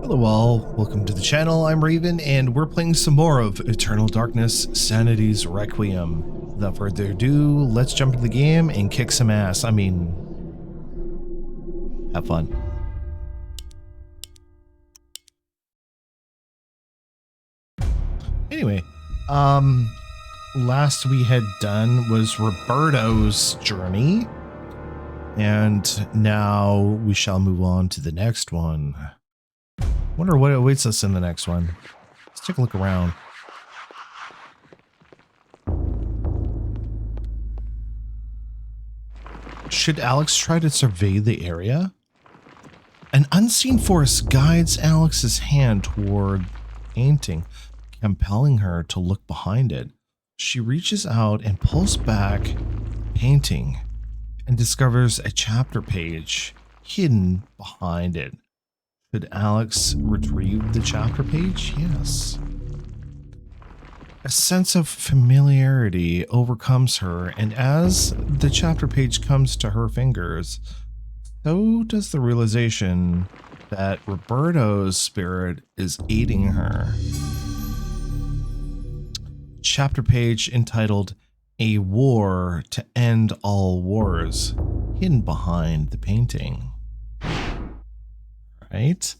Hello all, welcome to the channel. I'm Raven and we're playing some more of Eternal Darkness Sanity's Requiem. Without further ado, let's jump into the game and kick some ass. I mean, have fun. Anyway, last we had done was Roberto's journey, and now we shall move on to the next one. Wonder what awaits us in the next one. Let's take a look around. Should Alex try to survey the area? An unseen force guides Alex's hand toward painting, compelling her to look behind it. She reaches out and pulls back, painting, and discovers a chapter page hidden behind it. Should Alex retrieve the chapter page? Yes. A sense of familiarity overcomes her, and as the chapter page comes to her fingers, so does the realization that Roberto's spirit is aiding her. Chapter page entitled "A War to End All Wars," hidden behind the painting. Right?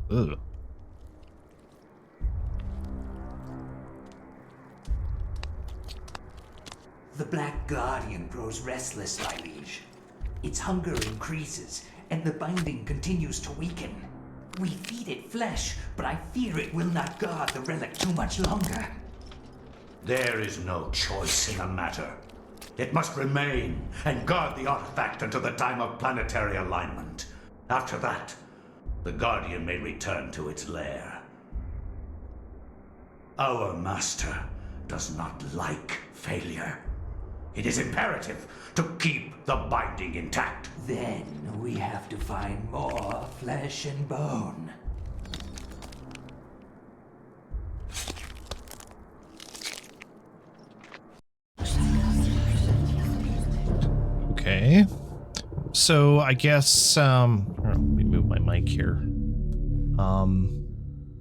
Ugh. The Black Guardian grows restless, my liege. Its hunger increases, and the binding continues to weaken. We feed it flesh, but I fear it will not guard the relic too much longer. There is no choice in the matter. It must remain and guard the artifact until the time of planetary alignment. After that, the Guardian may return to its lair. Our master does not like failure. It is imperative to keep the binding intact. Then we have to find more flesh and bone. Okay. So I guess let me move my mic here.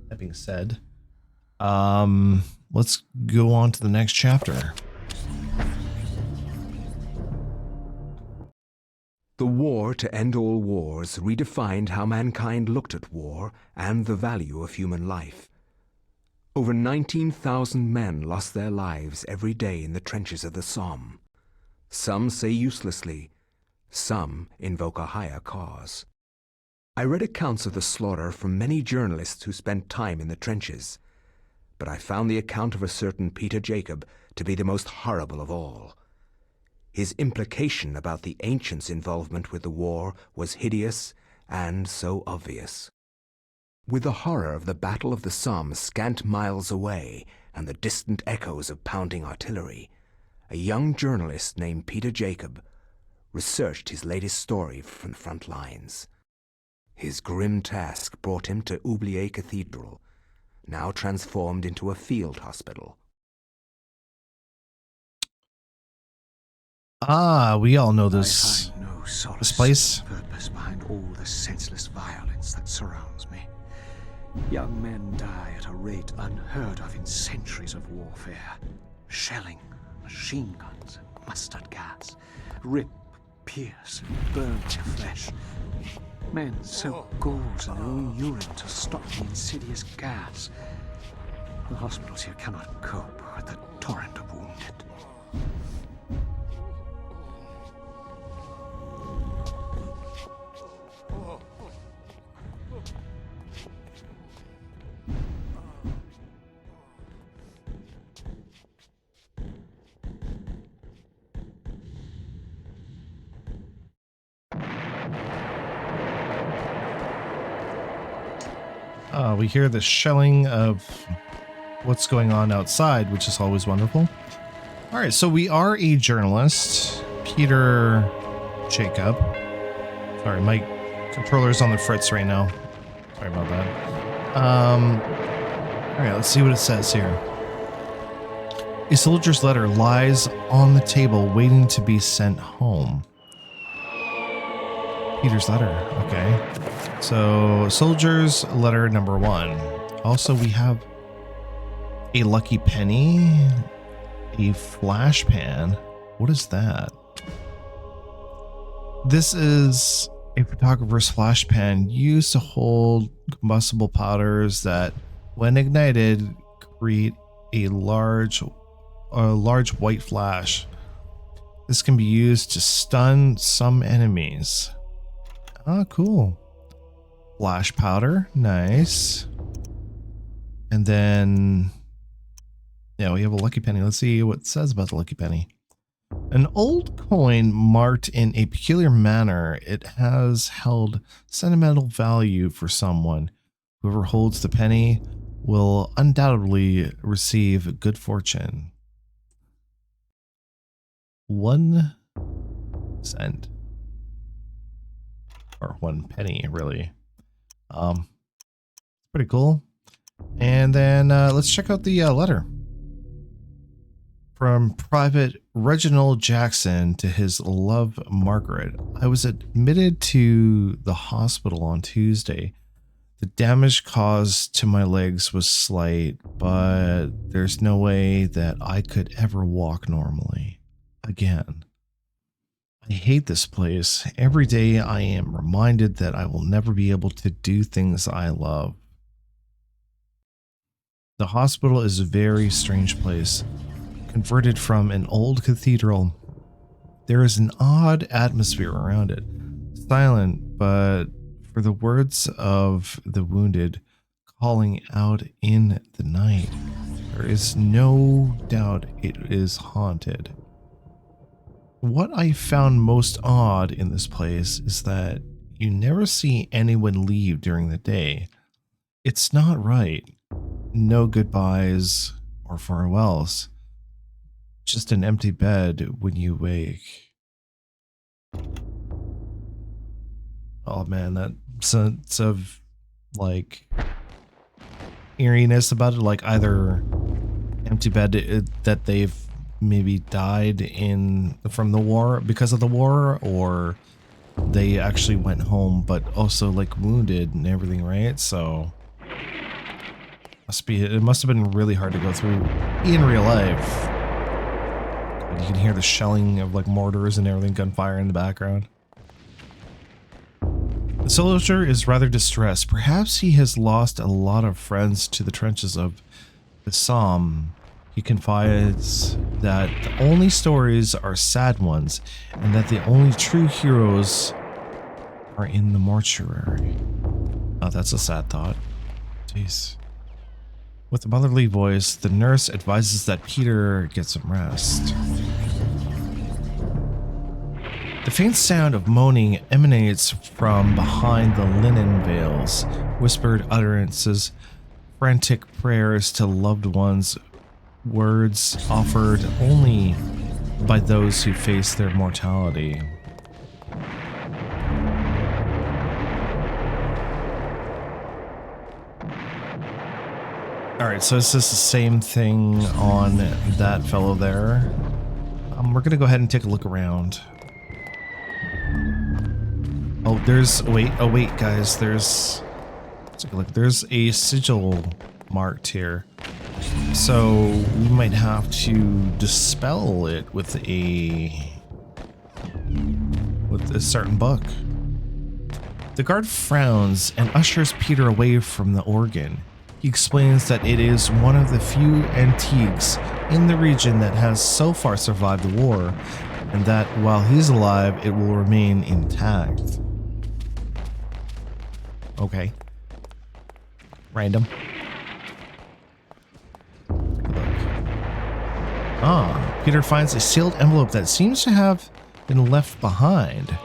That being said, let's go on to the next chapter. The war to end all wars redefined how mankind looked at war and the value of human life. Over 19,000 men lost their lives every day in the trenches of the Somme. Some say uselessly, some invoke a higher cause. I read accounts of the slaughter from many journalists who spent time in the trenches, but I found the account of a certain Peter Jacob to be the most horrible of all. His implication about the ancients' involvement with the war was hideous and so obvious. With the horror of the Battle of the Somme scant miles away and the distant echoes of pounding artillery, a young journalist named Peter Jacob researched his latest story from the front lines. His grim task brought him to Oubliette Cathedral, now transformed into a field hospital. Ah, we all know this. I find no solace This place. or purpose behind all the senseless violence that surrounds me. Young men die at a rate unheard of in centuries of warfare. Shelling, machine guns, and mustard gas rip, pierce, and burn their flesh. Men soak gauze in their own urine to stop the insidious gas. The hospitals here cannot cope with the torrent of wounded. We hear the shelling of what's going on outside, which is always wonderful. All right, so we are a journalist, Peter Jacob. Sorry, my controller's on the fritz right now. Sorry about that. All right, let's see what it says here. A soldier's letter lies on the table waiting to be sent home. Peter's letter. Okay. So, soldier's letter number 1. Also, we have a lucky penny, a flash pan. What is that? This is a photographer's flash pan used to hold combustible powders that, when ignited, create a large white flash. This can be used to stun some enemies. Oh, cool. Flash powder, nice. And then, yeah, we have a lucky penny. Let's see what it says about the lucky penny. An old coin marked in a peculiar manner. It has held sentimental value for someone. Whoever holds the penny will undoubtedly receive good fortune. 1 cent. Or 1 penny, really. Pretty cool. And then let's check out the letter. From Private Reginald Jackson to his love, Margaret. I was admitted to the hospital on Tuesday. The damage caused to my legs was slight, but there's no way that I could ever walk normally again. I hate this place. Every day I am reminded that I will never be able to do things I love. The hospital is a very strange place. Converted from an old cathedral, there is an odd atmosphere around it. Silent, but for the words of the wounded calling out in the night, there is no doubt it is haunted. What I found most odd in this place is that you never see anyone leave during the day. It's not right. No goodbyes or farewells. Just an empty bed when you wake. Oh man, that sense of like eeriness about it, like either empty bed that they've maybe died from the war, because of the war, or they actually went home but also like wounded and everything, right? So it must have been really hard to go through in real life. You can hear the shelling of like mortars and everything, gunfire in the background. The soldier is rather distressed. Perhaps he has lost a lot of friends to the trenches of the Somme. He confides that the only stories are sad ones, and that the only true heroes are in the mortuary. Oh, that's a sad thought. Jeez. With a motherly voice, the nurse advises that Peter get some rest. The faint sound of moaning emanates from behind the linen veils, whispered utterances, frantic prayers to loved ones, words offered only by those who face their mortality. Alright, so it's just the same thing on that fellow there. We're gonna go ahead and take a look around. Oh, wait, guys, let's take a look. There's a sigil marked here. So we might have to dispel it with a certain book. The guard frowns and ushers Peter away from the organ. He explains that it is one of the few antiques in the region that has so far survived the war, and that while he's alive, it will remain intact. Okay. Random. Ah, Peter finds a sealed envelope that seems to have been left behind.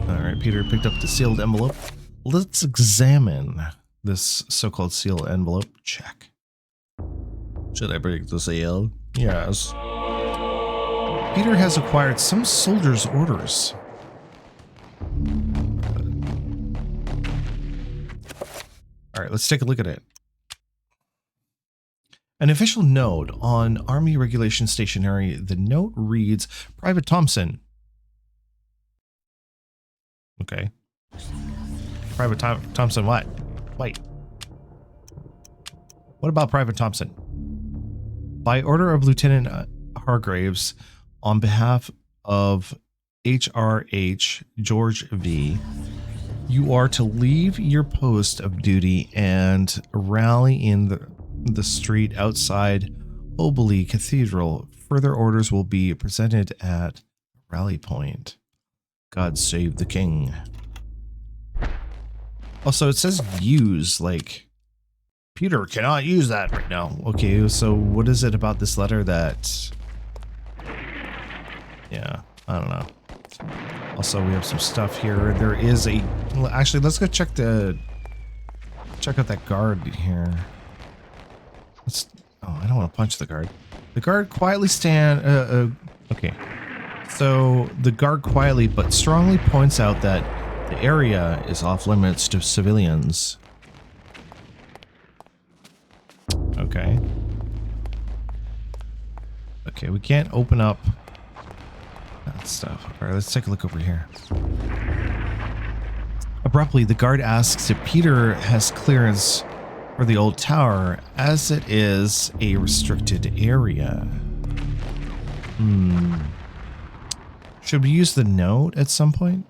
Alright, Peter picked up the sealed envelope. Let's examine this so-called sealed envelope. Check. Should I break the seal? Yes. Peter has acquired some soldier's orders. Alright, let's take a look at it. An official note on Army Regulation Stationery. The note reads, Private Thompson, Okay. Private Thompson, what? Wait. What about Private Thompson? By order of Lieutenant Hargraves, on behalf of HRH George V, you are to leave your post of duty and rally in the street outside Obley Cathedral. Further orders will be presented at rally point. God save the king. Also, it says use, like, Peter cannot use that right now. Okay, so what is it about this letter that... Yeah, I don't know. Also, we have some stuff here. There is a... Actually, let's go check out that guard here. Oh, I don't want to punch the guard. The guard quietly okay. So, the guard quietly but strongly points out that the area is off limits to civilians. Okay. Okay, we can't open up that stuff. Alright, let's take a look over here. Abruptly, the guard asks if Peter has clearance for the old tower, as it is a restricted area. Should we use the note at some point?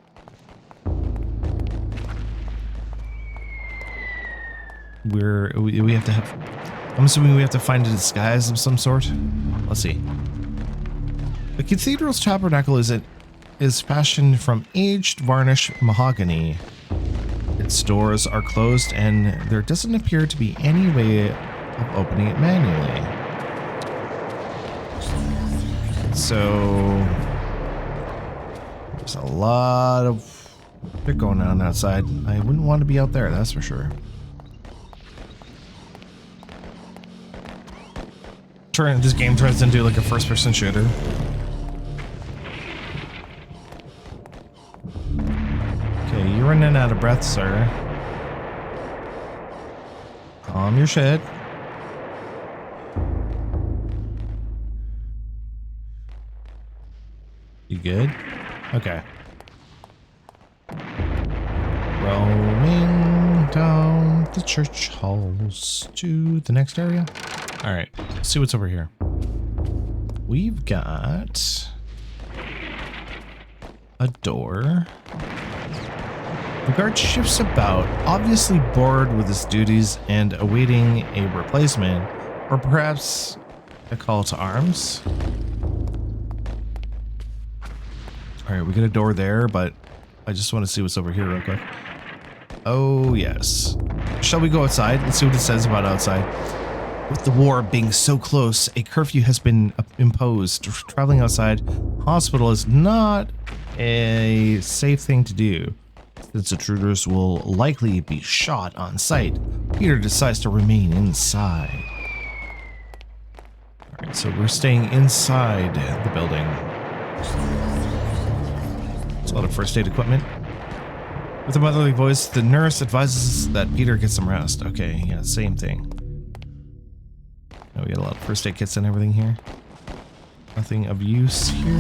We have to have... I'm assuming we have to find a disguise of some sort. Let's see. The cathedral's tabernacle is fashioned from aged varnished mahogany. Its doors are closed and there doesn't appear to be any way of opening it manually. So there's a lot of shit going on outside. I wouldn't want to be out there, that's for sure. This game turns into like a first-person shooter. Okay, you're running out of breath, sir. Calm your shit. You good? Okay. Roaming down the church halls to the next area. All right, let's see what's over here. We've got a door. The guard shifts about, obviously bored with his duties and awaiting a replacement, or perhaps a call to arms. All right, we got a door there, but I just want to see what's over here real quick. Oh, yes. Shall we go outside? Let's see what it says about outside. With the war being so close, a curfew has been imposed. Traveling outside hospital is not a safe thing to do, since intruders will likely be shot on sight. Peter decides to remain inside. Alright, so we're staying inside the building. There's a lot of first aid equipment. With a motherly voice, the nurse advises that Peter get some rest. Okay, yeah, same thing. Oh, we got a lot of first aid kits and everything here. Nothing of use here.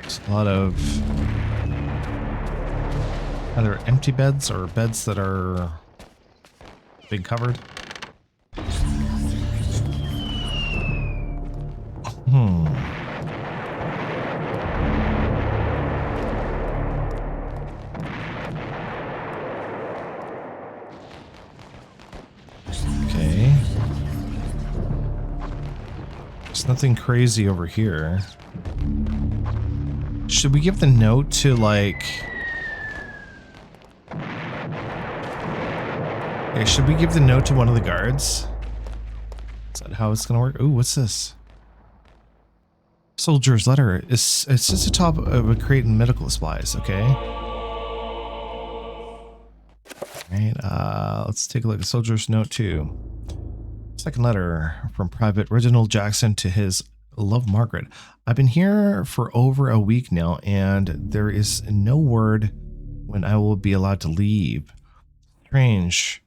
There's a lot of either empty beds or beds that are being covered. Nothing crazy over here. Should we give the note to, like... Okay, should we give the note to one of the guards? Is that how it's gonna work? Ooh, what's this? Soldier's letter. It sits atop of a crate in medical supplies, okay? Alright, let's take a look at Soldier's note 2. Second letter from Private Reginald Jackson to his love Margaret. I've been here for over a week now, and there is no word when I will be allowed to leave. Strange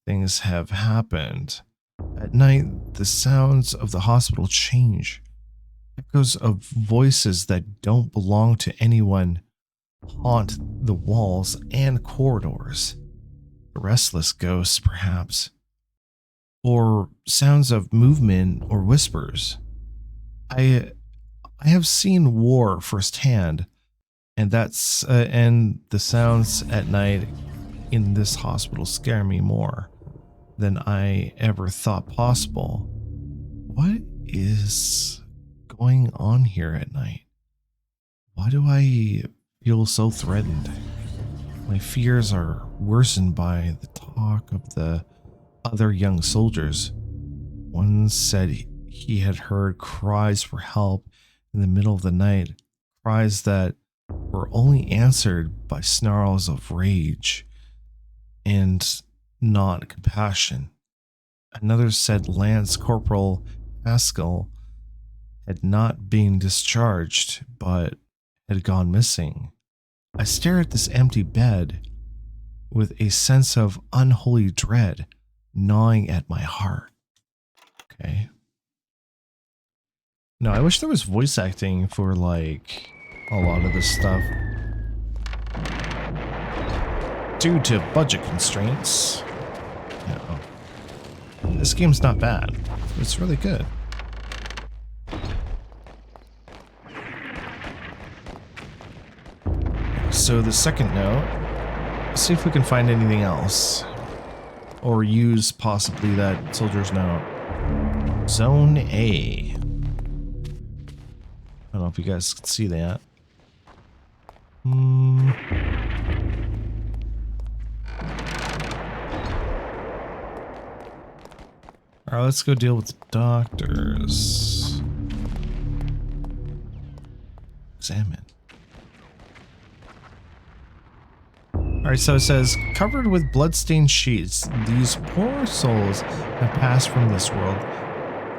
things have happened. At night, the sounds of the hospital change. Echoes of voices that don't belong to anyone haunt the walls and corridors. Restless ghosts, perhaps. Or sounds of movement or whispers. I have seen war firsthand, and and the sounds at night in this hospital scare me more than I ever thought possible. What is going on here at night? Why do I feel so threatened? My fears are worsened by the talk of the other young soldiers. One said he had heard cries for help in the middle of the night, cries that were only answered by snarls of rage and not compassion. Another said Lance Corporal Haskell had not been discharged, but had gone missing. I stare at this empty bed with a sense of unholy dread gnawing at my heart. Okay. No, I wish there was voice acting for like a lot of this stuff. Due to budget constraints, you know, this game's not bad. It's really good. So the second note, let's see if we can find anything else. Or use possibly that soldier's note. Zone A. I don't know if you guys can see that. Alright, let's go deal with the doctors. Examine. Alright, so it says, covered with bloodstained sheets, these poor souls have passed from this world.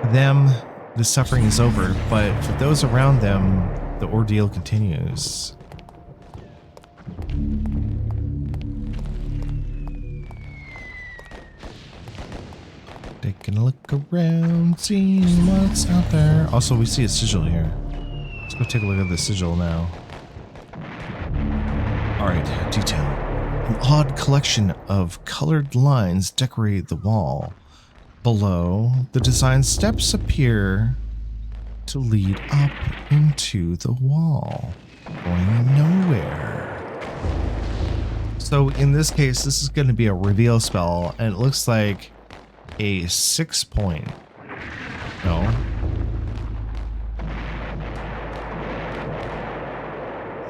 For them, the suffering is over, but for those around them, the ordeal continues. Taking a look around, seeing what's out there. Also, we see a sigil here. Let's go take a look at the sigil now. Alright, detail. An odd collection of colored lines decorate the wall. Below, the design steps appear to lead up into the wall, going nowhere. So in this case, this is going to be a reveal spell, and it looks like a 6 point. No.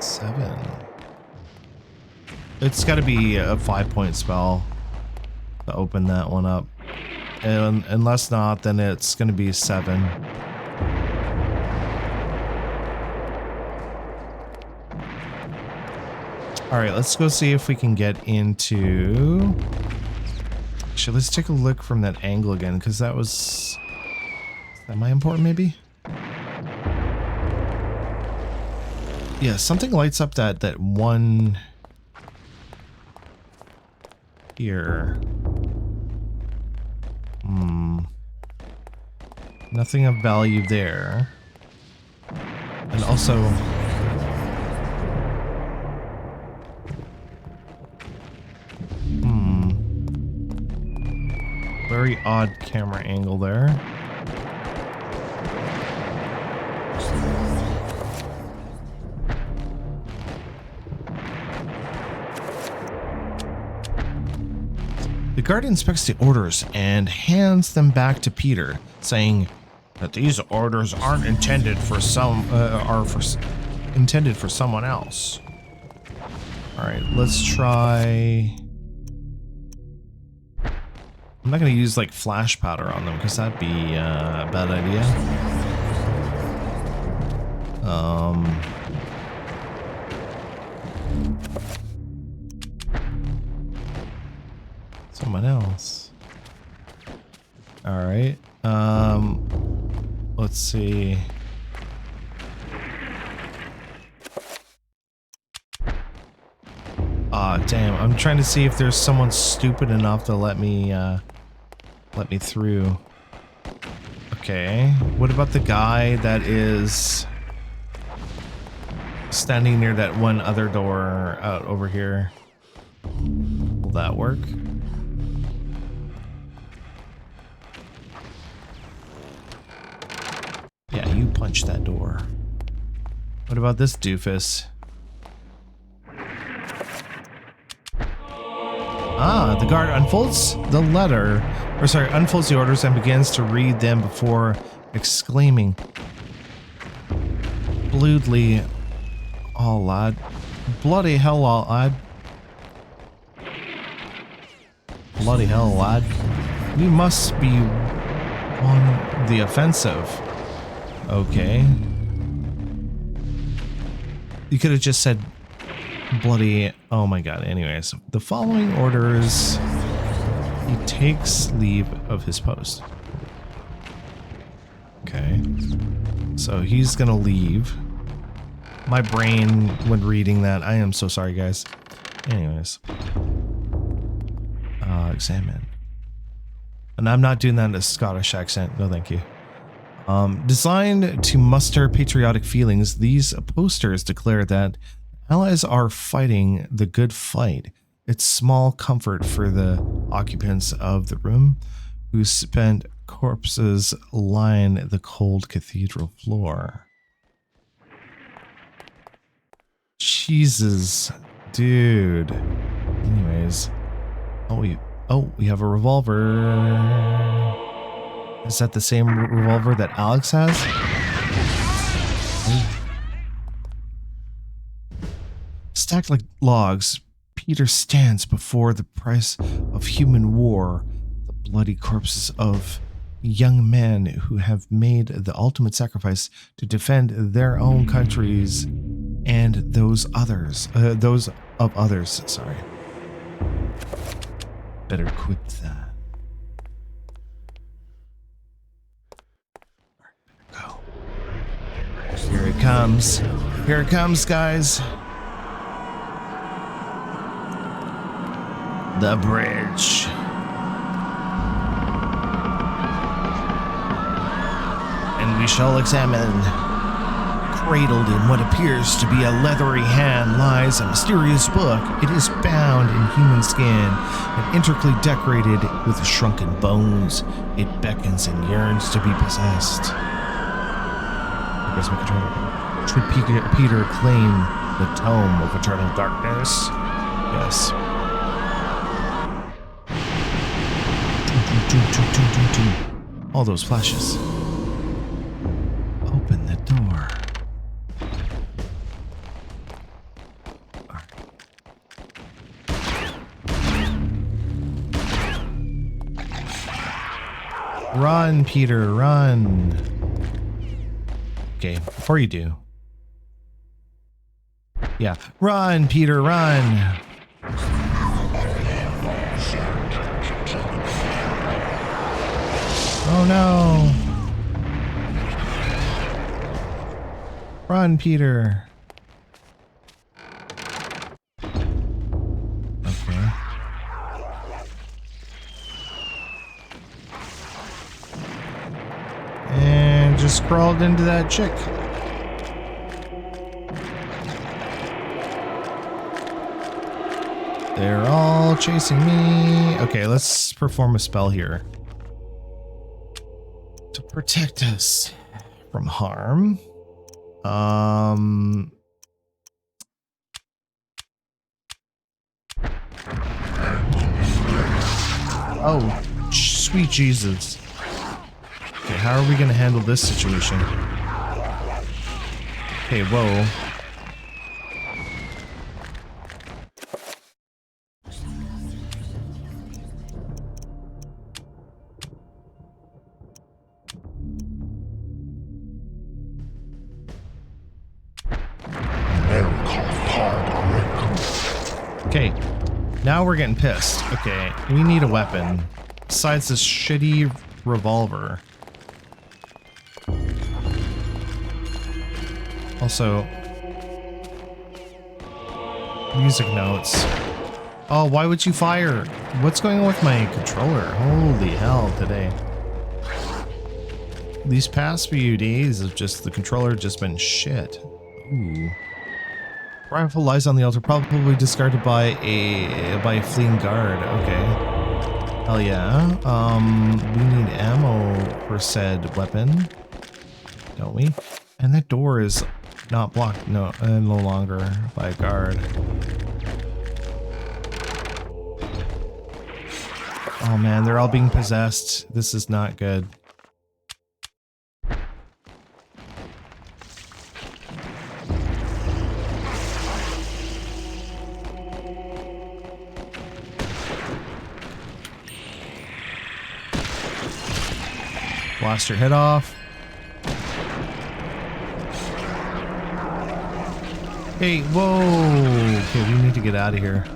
7. It's got to be a 5-point spell to open that one up. And unless not, then it's going to be 7. Alright, let's go see if we can get into... Actually, let's take a look from that angle again, because that was... semi-important, maybe? Yeah, something lights up that one... here. Nothing of value there. And also... very odd camera angle there. The guard inspects the orders and hands them back to Peter, saying that these orders aren't intended for intended for someone else. All right, let's try. I'm not gonna use like flash powder on them because that'd be a bad idea. Someone else. All right. Let's see. Damn. I'm trying to see if there's someone stupid enough to let me through. Okay. Okay. What about the guy that is standing near that one other door out over here? Will that work? Yeah, you punch that door. What about this doofus? Ah, the guard unfolds the letter, or sorry, unfolds the orders and begins to read them before exclaiming, "Bloodly, oh lad, bloody hell, lad, bloody hell, lad, we must be on the offensive." Okay. You could have just said bloody, oh my god. Anyways, the following orders, he takes leave of his post. Okay. So he's gonna leave. My brain, when reading that, I am so sorry, guys. Anyways. Examine. And I'm not doing that in a Scottish accent. No, thank you. Designed to muster patriotic feelings, these posters declare that Allies are fighting the good fight. It's small comfort for the occupants of the room who spent corpses line the cold cathedral floor. Jesus, dude. Anyways, we have a revolver. Is that the same revolver that Alex has? Stacked like logs, Peter stands before the price of human war, the bloody corpses of young men who have made the ultimate sacrifice to defend their own countries and those of others. Sorry. Better quit that. Go. Here it comes. Here it comes, guys. The bridge. And we shall examine. Cradled in what appears to be a leathery hand lies a mysterious book. It is bound in human skin and intricately decorated with shrunken bones. It beckons and yearns to be possessed. Should Peter claim the tome of eternal darkness? Yes. All those flashes. Open the door. Run, Peter, run. Okay, before you do. Yeah, run, Peter, run. Oh no. Run, Peter. Okay. And just crawled into that chick. They're all chasing me. Okay, let's perform a spell here. To protect us from harm. Oh, sweet Jesus. Okay, how are we gonna handle this situation? Okay, whoa. Okay, now we're getting pissed. Okay, we need a weapon besides this shitty revolver. Also, music notes. Oh, why would you fire? What's going on with my controller? Holy hell today. These past few days of just the controller just been shit. Ooh. Rifle lies on the altar, probably discarded by a fleeing guard. Okay. Hell yeah. We need ammo for said weapon, don't we? And that door is not blocked, no longer by a guard. Oh man, they're all being possessed. This is not good. Blast your head off. Hey, whoa! Okay, we need to get out of here.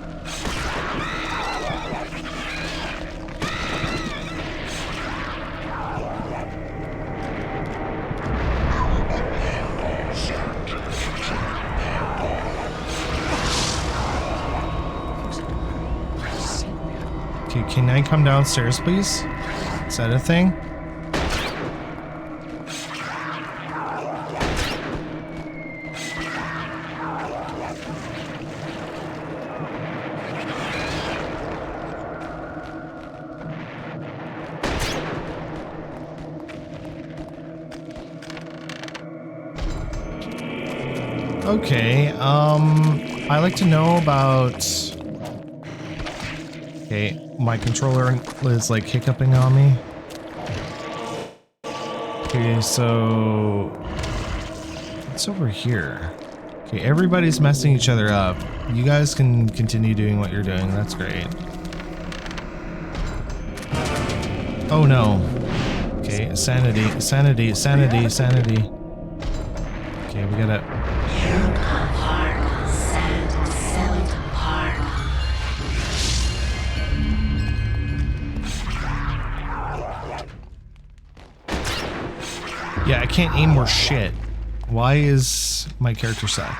Okay, can I come downstairs, please? Is that a thing? Okay, I like to know about... Okay, my controller is like hiccuping on me. Okay, so... What's over here? Okay, everybody's messing each other up. You guys can continue doing what you're doing, that's great. Oh no. Okay, sanity. Okay, we gotta... Yeah, I can't aim worth shit. Why is my character suck?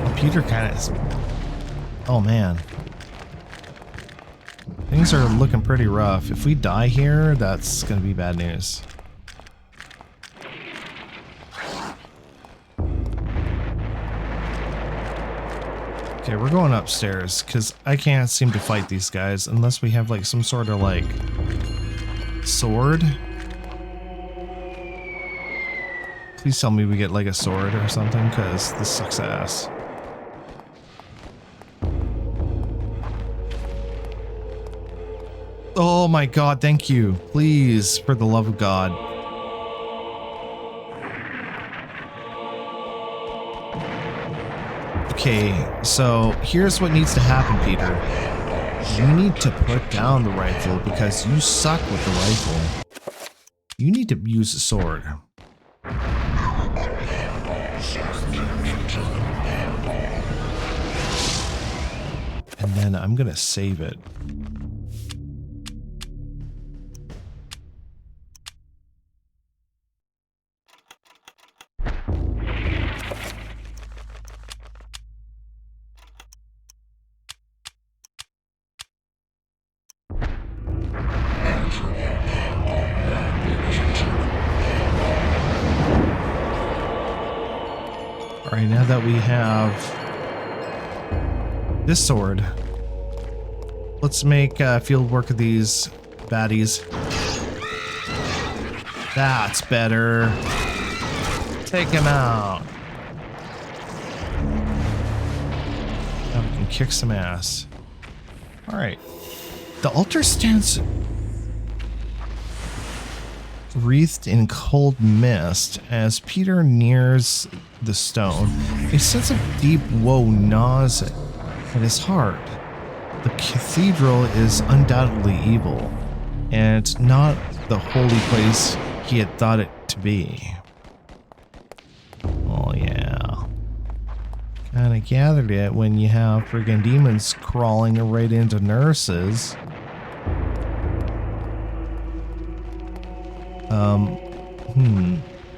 Computer kind of... Oh man. Things are looking pretty rough. If we die here, that's gonna be bad news. Okay, we're going upstairs because I can't seem to fight these guys unless we have like some sort of like sword. Please tell me we get like a sword or something because this sucks ass. Oh my god, thank you. Please, for the love of God. Okay, so here's what needs to happen, Peter. You need to put down the rifle because you suck with the rifle. You need to use a sword. And then I'm gonna save it. Alright, now that we have this sword, let's make field work of these baddies. That's better. Take him out. Now we can kick some ass. Alright. The altar stands wreathed in cold mist as Peter nears the stone. A sense of deep woe gnaws at his heart. The cathedral is undoubtedly evil, and not the holy place he had thought it to be. Oh yeah. Kinda gathered it when you have friggin' demons crawling right into nurses.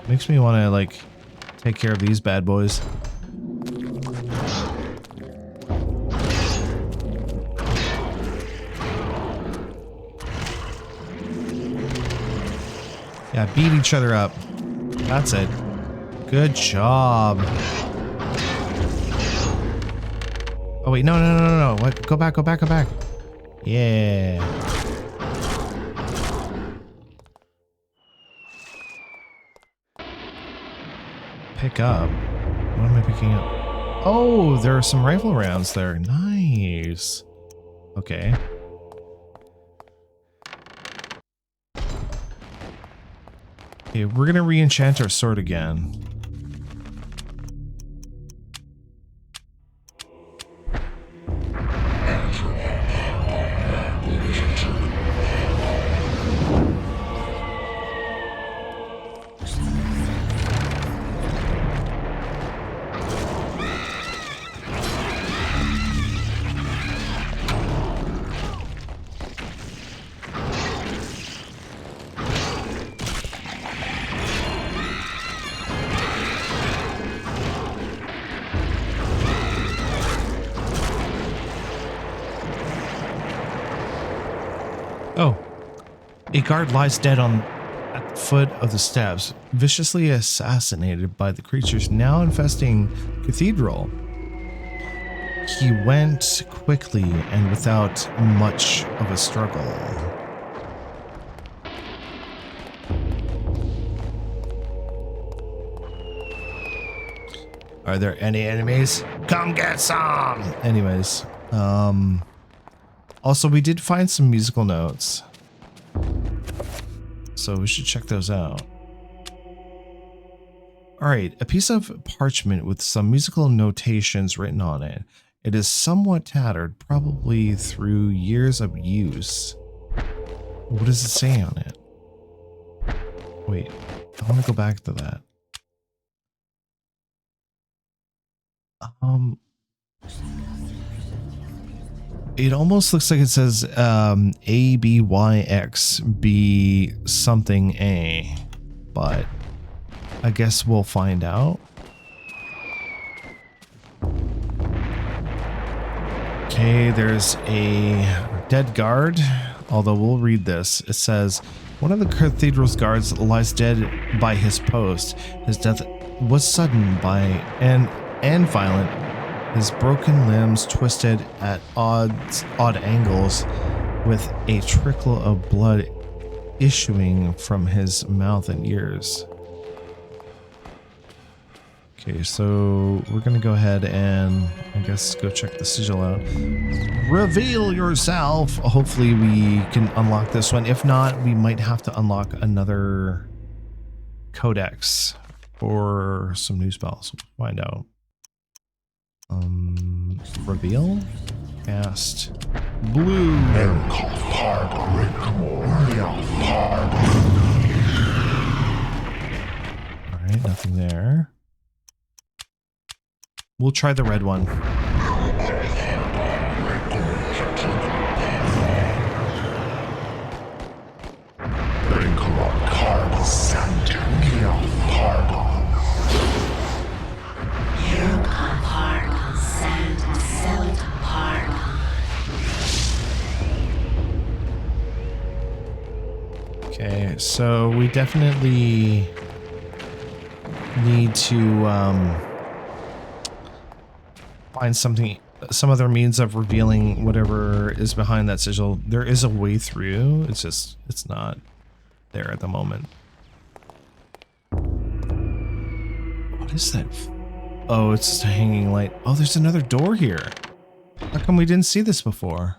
Makes me want to, like, take care of these bad boys. Yeah, beat each other up. That's it. Good job. Oh wait, no. What? Go back. Yeah. Pick up. What am I picking up? Oh, there are some rifle rounds there. Nice. Okay. Okay, we're gonna re-enchant our sword again. Oh, a guard lies dead at the foot of the steps, viciously assassinated by the creatures now infesting the cathedral. He went quickly and without much of a struggle. Are there any enemies? Come get some! Anyways, also, we did find some musical notes, so we should check those out. Alright, a piece of parchment with some musical notations written on it. It is somewhat tattered, probably through years of use. What does it say on it? Wait, I want to go back to that. It almost looks like it says A B Y X B something A, but I guess we'll find out. Okay, there's a dead guard, although we'll read this. It says, one of the cathedral's guards lies dead by his post. His death was sudden and violent. His broken limbs twisted at odd angles, with a trickle of blood issuing from his mouth and ears. Okay, so we're gonna go ahead and I guess go check the sigil out. Reveal yourself! Hopefully we can unlock this one. If not, we might have to unlock another codex or some new spells. We'll find out. Reveal? Cast. Blue. Alright, nothing there. We'll try the red one. Okay, so we definitely need to find some other means of revealing whatever is behind that sigil. There is a way through, it's not there at the moment. What is that? Oh, it's just a hanging light. Oh, there's another door here. How come we didn't see this before?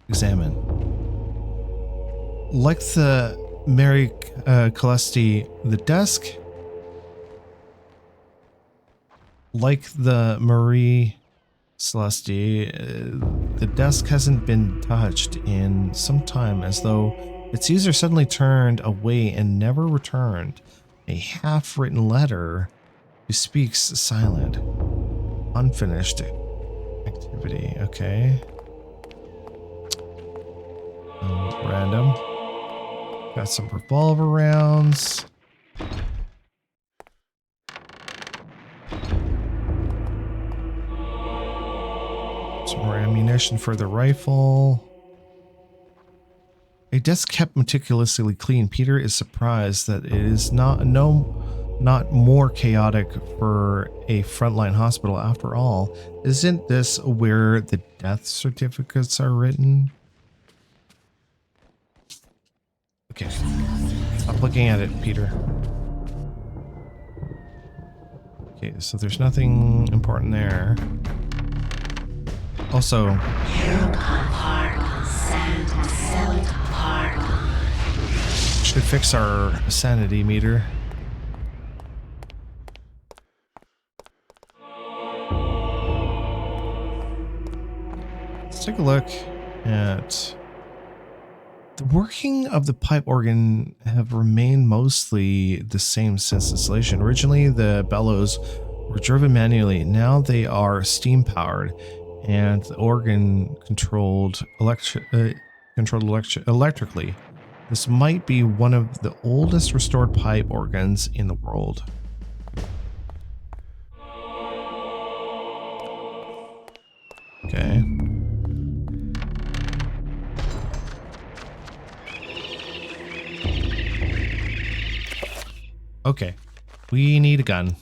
Examine. Like the Mary Celeste, the desk, like the Marie Celeste, the desk hasn't been touched in some time, as though its user suddenly turned away and never returned. A half-written letter who speaks silent. Unfinished activity, okay. Random. Got some revolver rounds. Some more ammunition for the rifle. A desk kept meticulously clean. Peter is surprised that it is not more chaotic for a frontline hospital after all. Isn't this where the death certificates are written? Okay. Stop looking at it, Peter. Okay, so there's nothing important there. Also, should fix our sanity meter. Let's take a look at the working of the pipe organ have remained mostly the same since installation. Originally, the bellows were driven manually. Now they are steam powered, and the organ controlled electrically. This might be one of the oldest restored pipe organs in the world. Okay. Okay. We need a gun.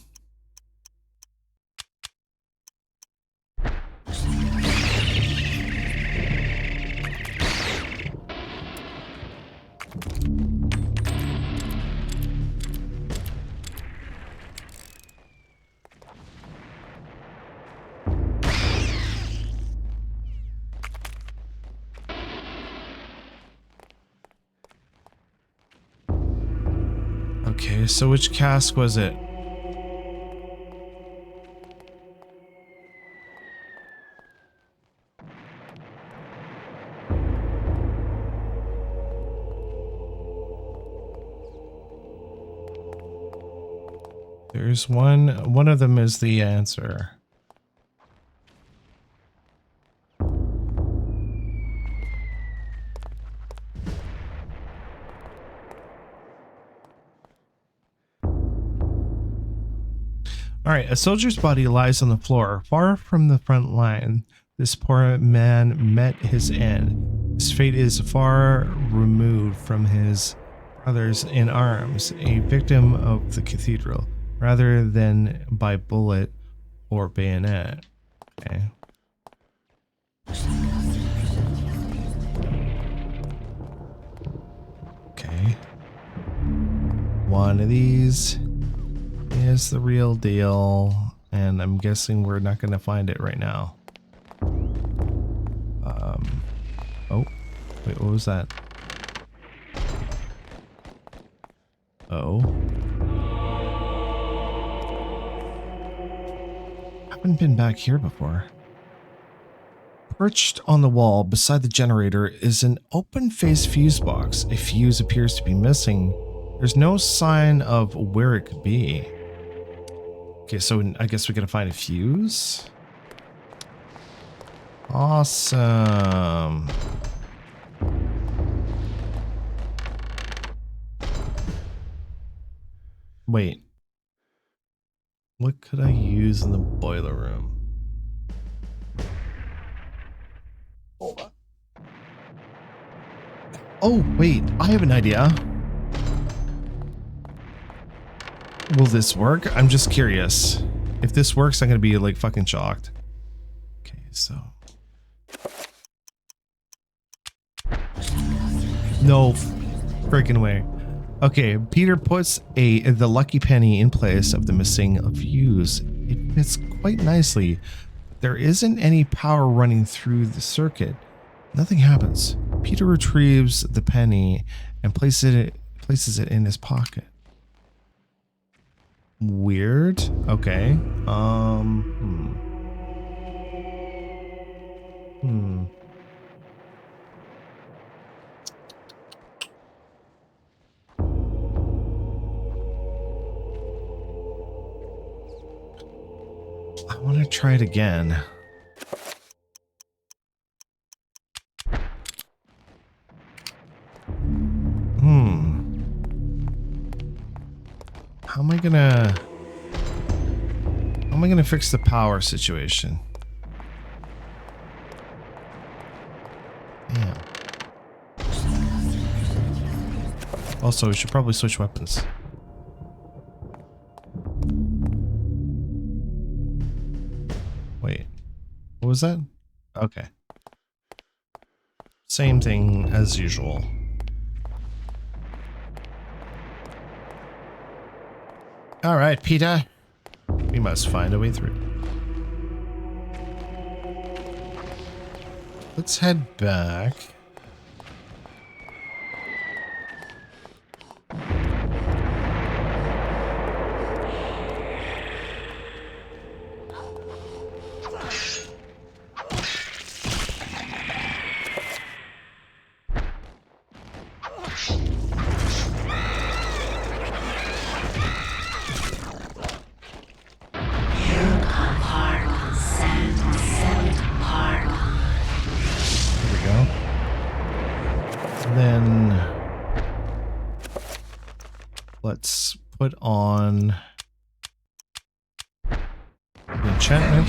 Okay, so which cask was it? There's one of them is the answer. Alright, a soldier's body lies on the floor, far from the front line. This poor man met his end. His fate is far removed from his brothers in arms, a victim of the cathedral, rather than by bullet or bayonet. Okay. Okay. One of these is the real deal, and I'm guessing we're not going to find it right now. Oh, wait, what was that? Oh. Haven't been back here before. Perched on the wall beside the generator is an open-faced fuse box. A fuse appears to be missing. There's no sign of where it could be. Okay, so I guess we gotta find a fuse. Awesome. Wait. What could I use in the boiler room? Oh, wait, I have an idea. Will this work? I'm just curious. If this works, I'm gonna be like fucking shocked. Okay, so. No freaking way. Okay, Peter puts the lucky penny in place of the missing fuse. It fits quite nicely. There isn't any power running through the circuit. Nothing happens. Peter retrieves the penny and places it in his pocket. Weird. Okay. I want to try it again. How am I gonna fix the power situation? Damn. Also, we should probably switch weapons. Wait, what was that? Okay. Same thing as usual. All right, Peter. We must find a way through. Let's head back. Then let's put on the enchantment.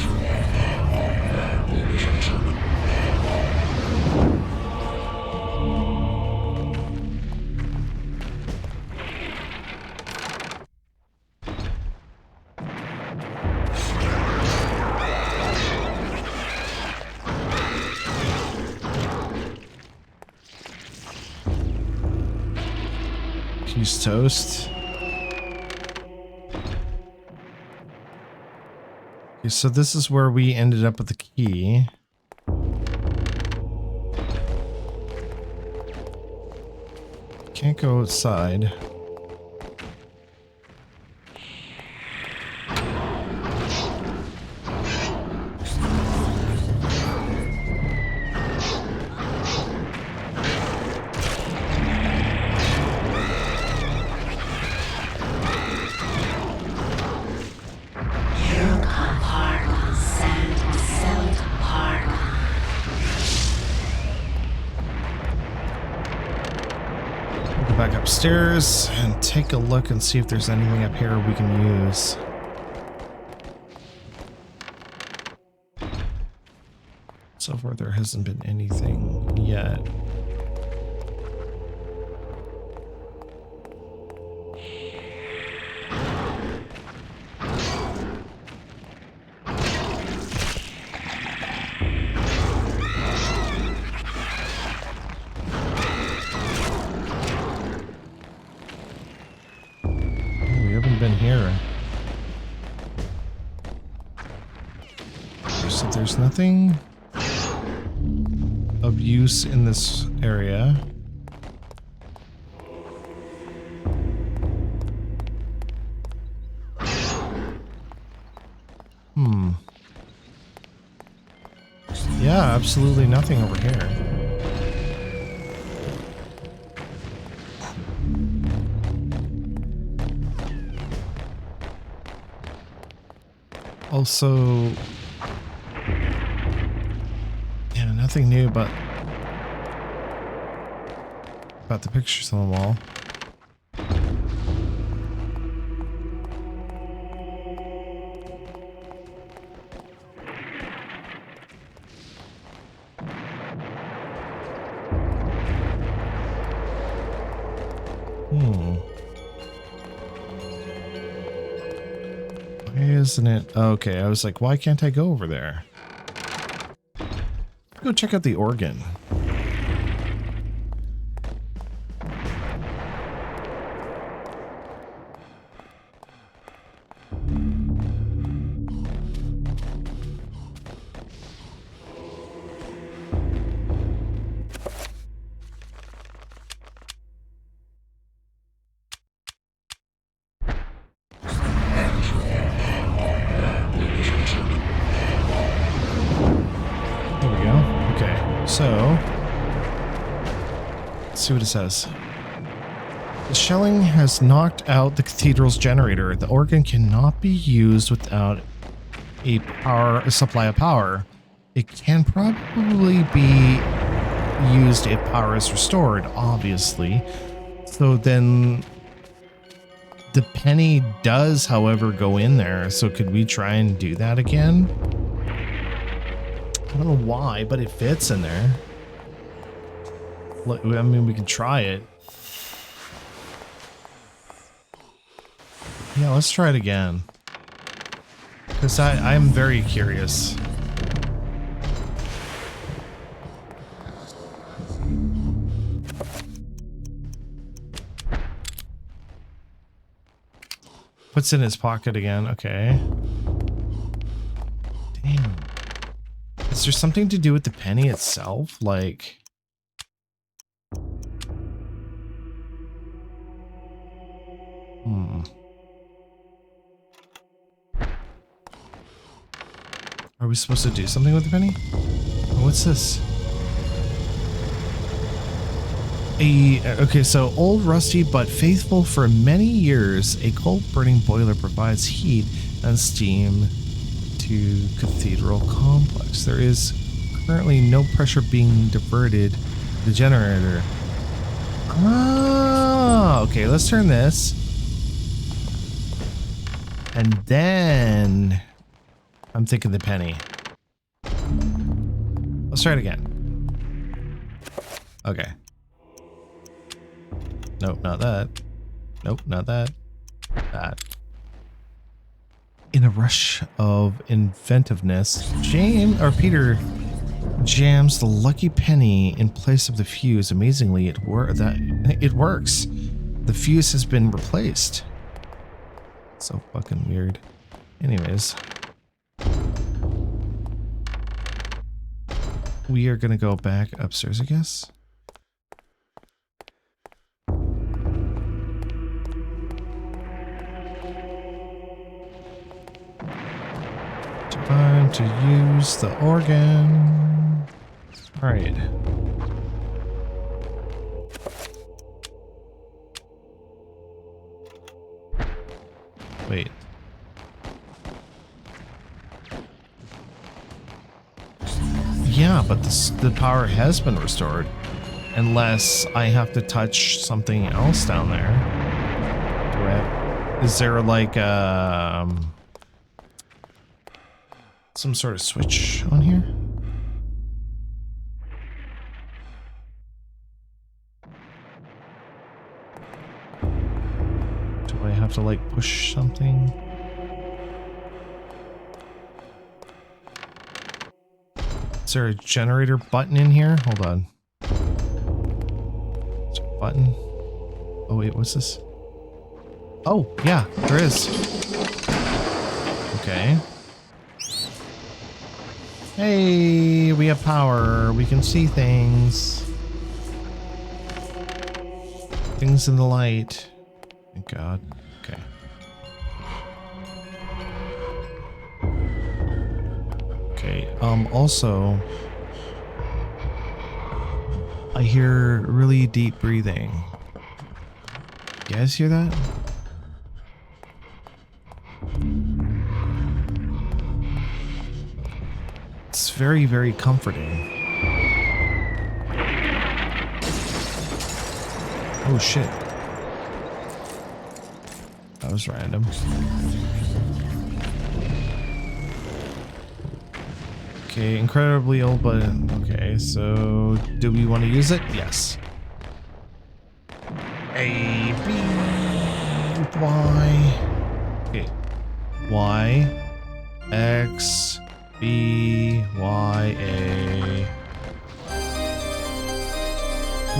Use toast. Okay, so this is where we ended up with the key. Can't go outside. Back upstairs and take a look and see if there's anything up here we can use. So far there hasn't been anything yet. Been here. So there's nothing of use in this area. Yeah, absolutely nothing over here. Also, yeah, nothing new about the pictures on the wall. Isn't it? Okay, I was like, why can't I go over there? Go check out the organ. So, let's see what it says. The shelling has knocked out the cathedral's generator. The organ cannot be used without a supply of power. It can probably be used if power is restored, obviously. So then the penny does, however, go in there. So could we try and do that again? I don't know why, but it fits in there. I mean, we can try it. Yeah, let's try it again. Because I'm very curious. Puts it in his pocket again. Okay. Damn. Is there something to do with the penny itself? Like... Are we supposed to do something with the penny? What's this? Okay, so old, rusty, but faithful for many years, a coal-burning boiler provides heat and steam to Cathedral Complex. There is currently no pressure being diverted to the generator. Ah, okay, let's turn this. And then I'm thinking the penny. Let's try it again. Okay. Nope, not that. Nope, not that. That. In a rush of inventiveness, Peter jams the lucky penny in place of the fuse. Amazingly, it works. The fuse has been replaced. So fucking weird. Anyways. We are gonna go back upstairs, I guess. Time to use the organ. All right. Wait. Yeah, but the power has been restored. Unless I have to touch something else down there. Is there like some sort of switch on here? Do I have to like push something? Is there a generator button in here? Hold on. Is there a button? Oh wait, what's this? Oh, yeah, there is. Okay. Hey, we have power. We can see things. Things in the light. Thank God. Okay. Okay, also, I hear really deep breathing. You guys hear that? It's very, very comforting. Oh shit. That was random. Okay, incredibly old button. Okay, so do we want to use it? Yes. A, B, Y. Okay. Y, X, B, Y, A.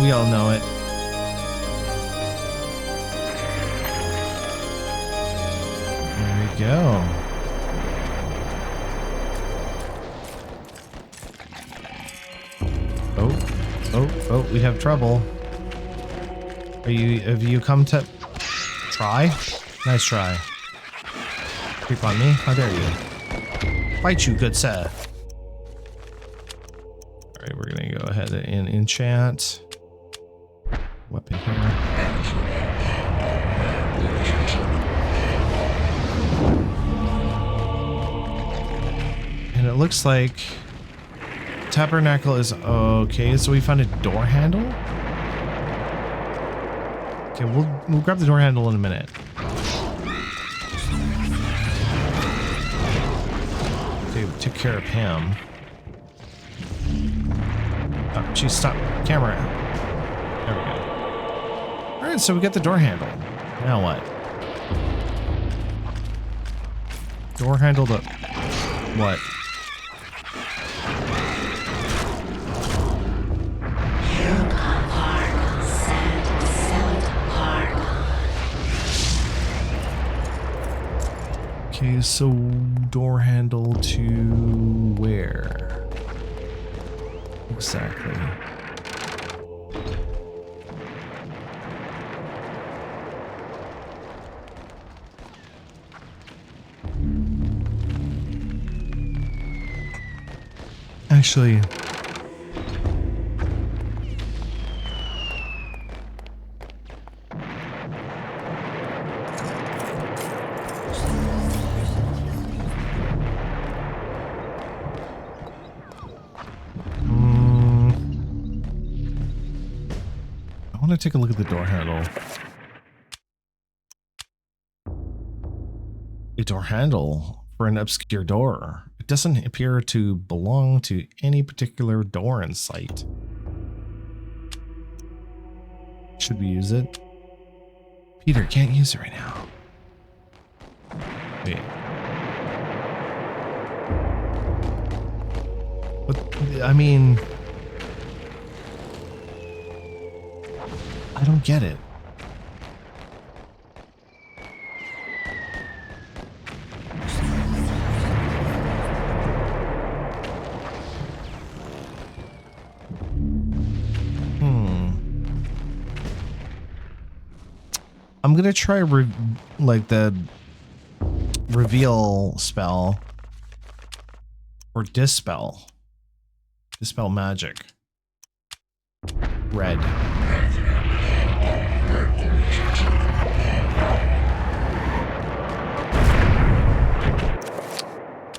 We all know it. There we go. Oh, we have trouble. Have you come to try? Nice try. Creep on me? How dare you? Fight you, good sir. Alright, we're gonna go ahead and enchant. Weapon here. And it looks like Tabernacle is okay, so we found a door handle? Okay, we'll grab the door handle in a minute. Okay, we took care of him. Oh, geez, stop. Camera. There we go. Alright, so we got the door handle. Now what? Door handle to what? Okay, so door handle to where? Exactly. Actually, I want to take a look at the door handle. A door handle for an obscure door. It doesn't appear to belong to any particular door in sight. Should we use it? Peter, can't use it right now. Wait. But, I mean... I don't get it. I'm gonna try like the reveal spell or dispel magic. Red.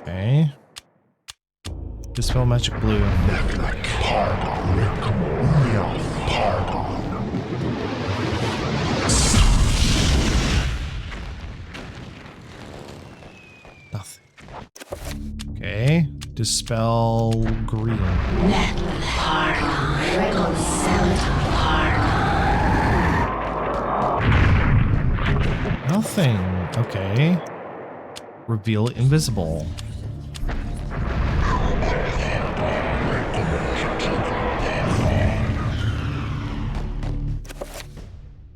Okay. Dispel magic blue. Nothing. Okay. Dispel green. Nothing. Okay. Reveal invisible.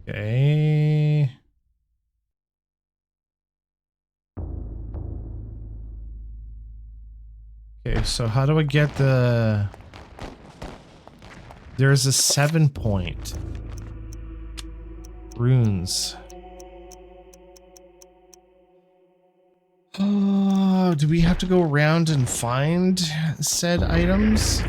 Okay. Okay, so how do I get the... There's a 7-point. Runes. Oh, do we have to go around and find said items?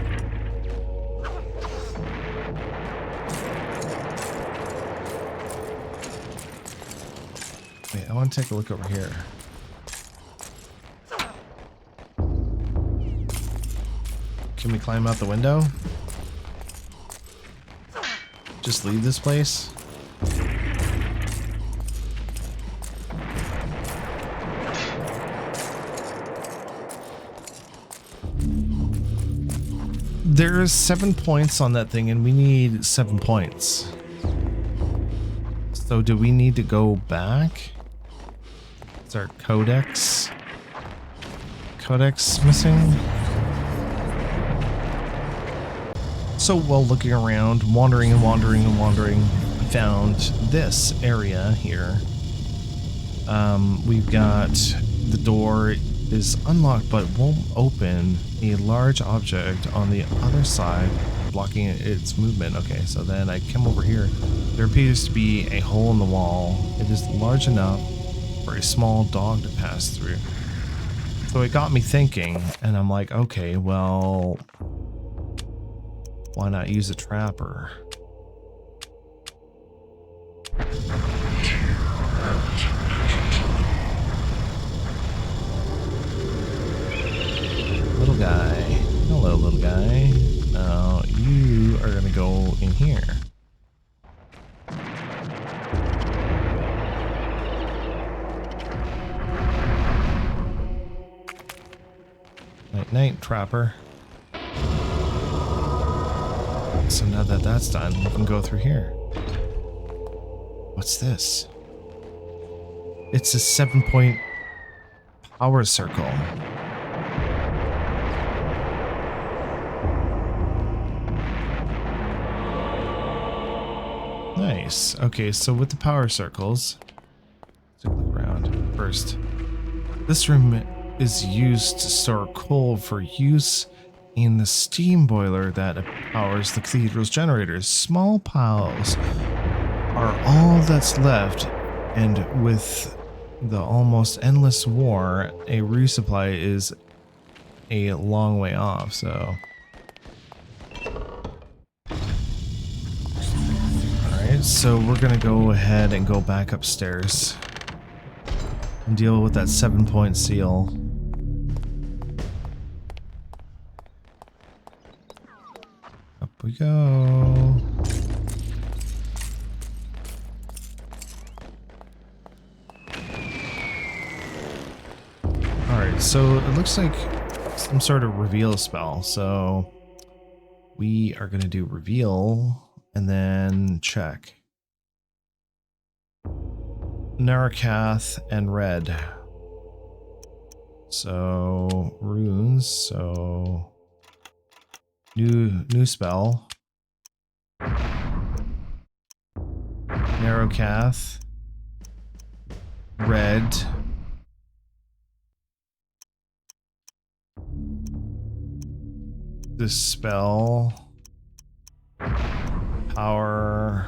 Wait, I want to take a look over here. Can we climb out the window? Just leave this place? There's 7 points on that thing and we need 7 points. So do we need to go back? Is our codex missing? So while looking around, wandering, I found this area here. We've got the door is unlocked but won't open. A large object on the other side blocking its movement. Okay, so then I come over here. There appears to be a hole in the wall. It is large enough for a small dog to pass through. So it got me thinking, and I'm like, okay, well, why not use a trapper? Little guy. Hello, little guy. Now, you are going to go in here. Night, night, trapper. So now that that's done, we can go through here. What's this? It's a 7-point Power circle. Nice. Okay, so with the power circles, let's take a look around first. This room is used to store coal for use in the steam boiler that powers the cathedral's generators. Small piles are all that's left, and with the almost endless war, a resupply is a long way off, so... Alright, so we're gonna go ahead and go back upstairs and deal with that 7-point seal. Up we go. Alright, so it looks like some sort of reveal spell, so we are going to do reveal and then check. Narakath and red. So runes, so new spell. Narakath. Red. Dispel. Power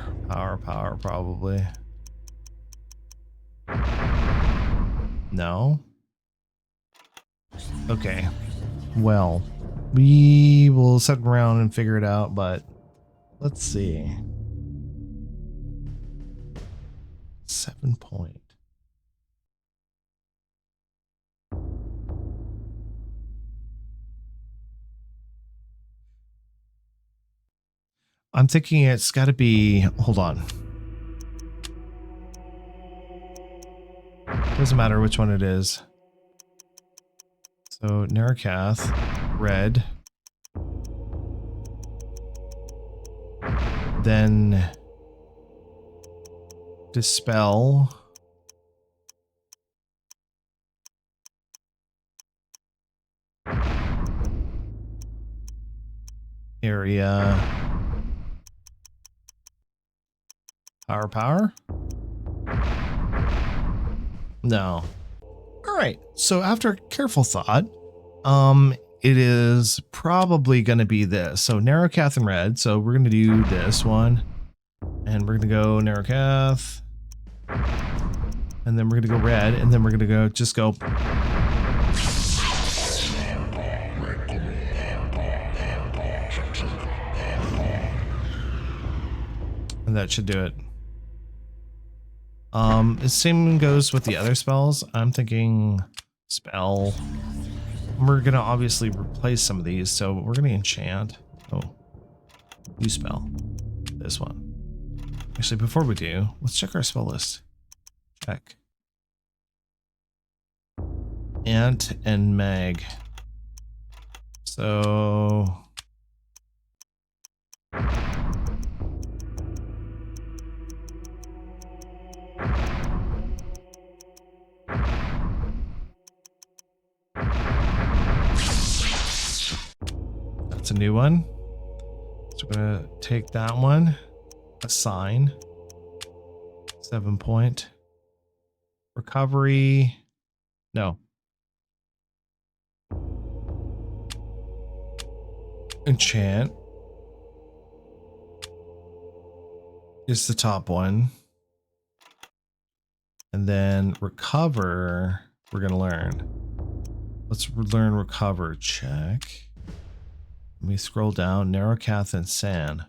probably. No. Okay. Well, we will sit around and figure it out, but let's see. 7-point. I'm thinking it's got to be, hold on. Doesn't matter which one it is. So Narakath, red. Then Dispel. Area. Power? No. All right. So after careful thought, it is probably going to be this. So Narakath and red. So we're going to do this one, and we're going to go Narakath, and then we're going to go red, and then we're going to go just go. And that should do it. The same goes with the other spells. I'm thinking spell. We're gonna obviously replace some of these, so we're gonna enchant. Oh, new spell. This one. Actually, before we do, let's check our spell list. Check. Ant and Mag. So. That's a new one. So we're gonna take that one, assign 7-point recovery. No. Enchant is the top one. And then recover, we're gonna learn. Let's learn recover. Check. Let me scroll down. Narakath and San.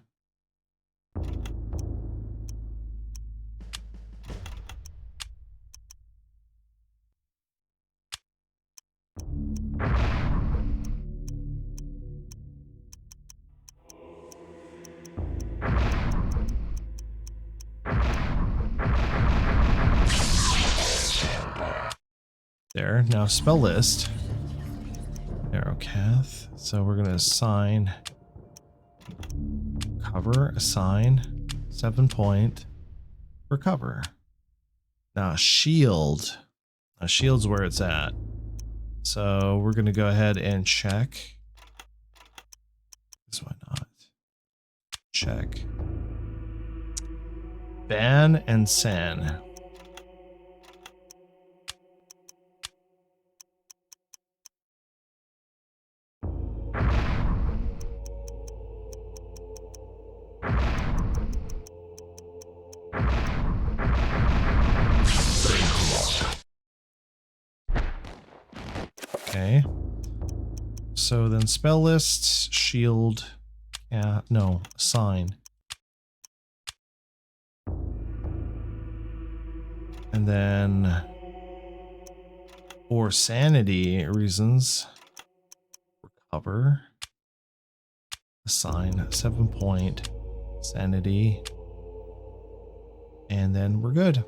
There. Now spell list. Narakath. So we're gonna assign cover, assign 7-point recover. Now shield. Now shield's where it's at. So we're going to go ahead and check. Why not? Check. Ban and San. Okay. So then spell lists, shield, no, sign. And then for sanity reasons, recover, assign 7-point sanity, and then we're good.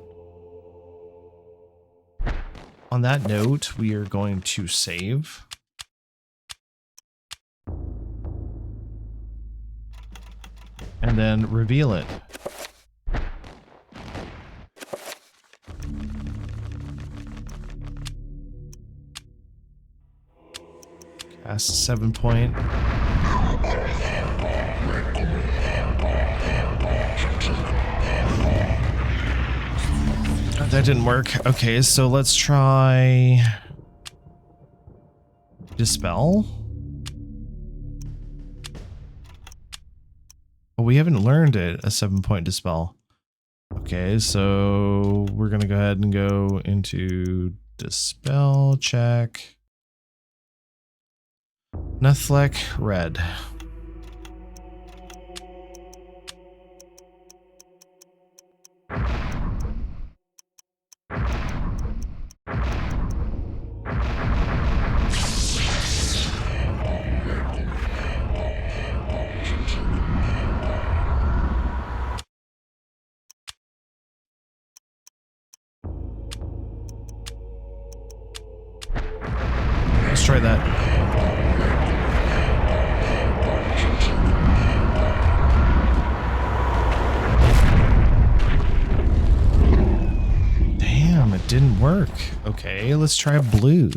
On that note, we are going to save. And then reveal it. Cast 7-point. That didn't work. Okay, so let's try Dispel. Oh, we haven't learned it, a 7-point Dispel. Okay, so we're gonna go ahead and go into Dispel check. Nethlek, red. Let's try that. Damn, it didn't work. Okay, let's try blue.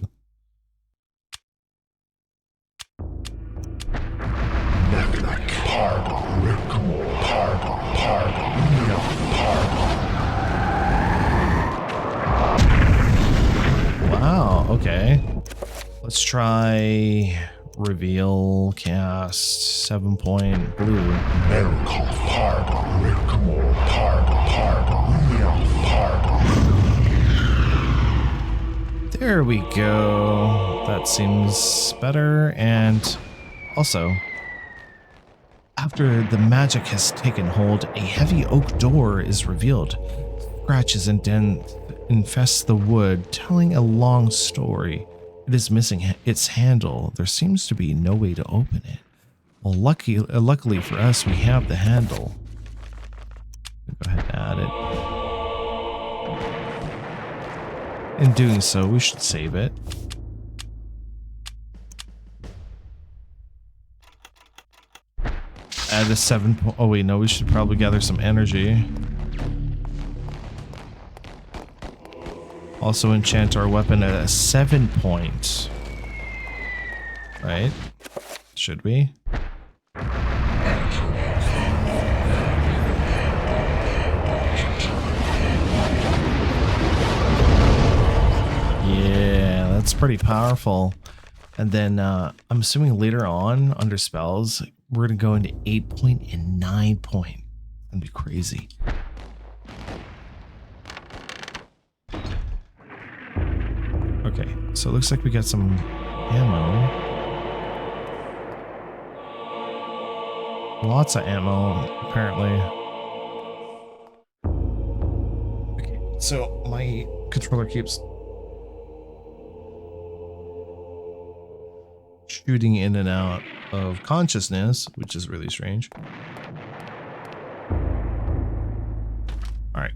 Wow, okay. Let's try reveal, cast, 7-point blue. There we go. That seems better. And also, after the magic has taken hold, a heavy oak door is revealed. Scratches and dents infest the wood, telling a long story. It is missing its handle. There seems to be no way to open it. Well, luckily for us, we have the handle. Go ahead and add it. In doing so, we should save it. Add a 7. Oh wait, no, we should probably gather some energy. Also enchant our weapon at a 7-point. Right? Should we? Yeah, that's pretty powerful. And then I'm assuming later on under spells, we're going to go into 8-point and 9-point. That'd be crazy. Okay, so it looks like we got some ammo. Lots of ammo, apparently. Okay, so my controller keeps shooting in and out of consciousness, which is really strange. All right.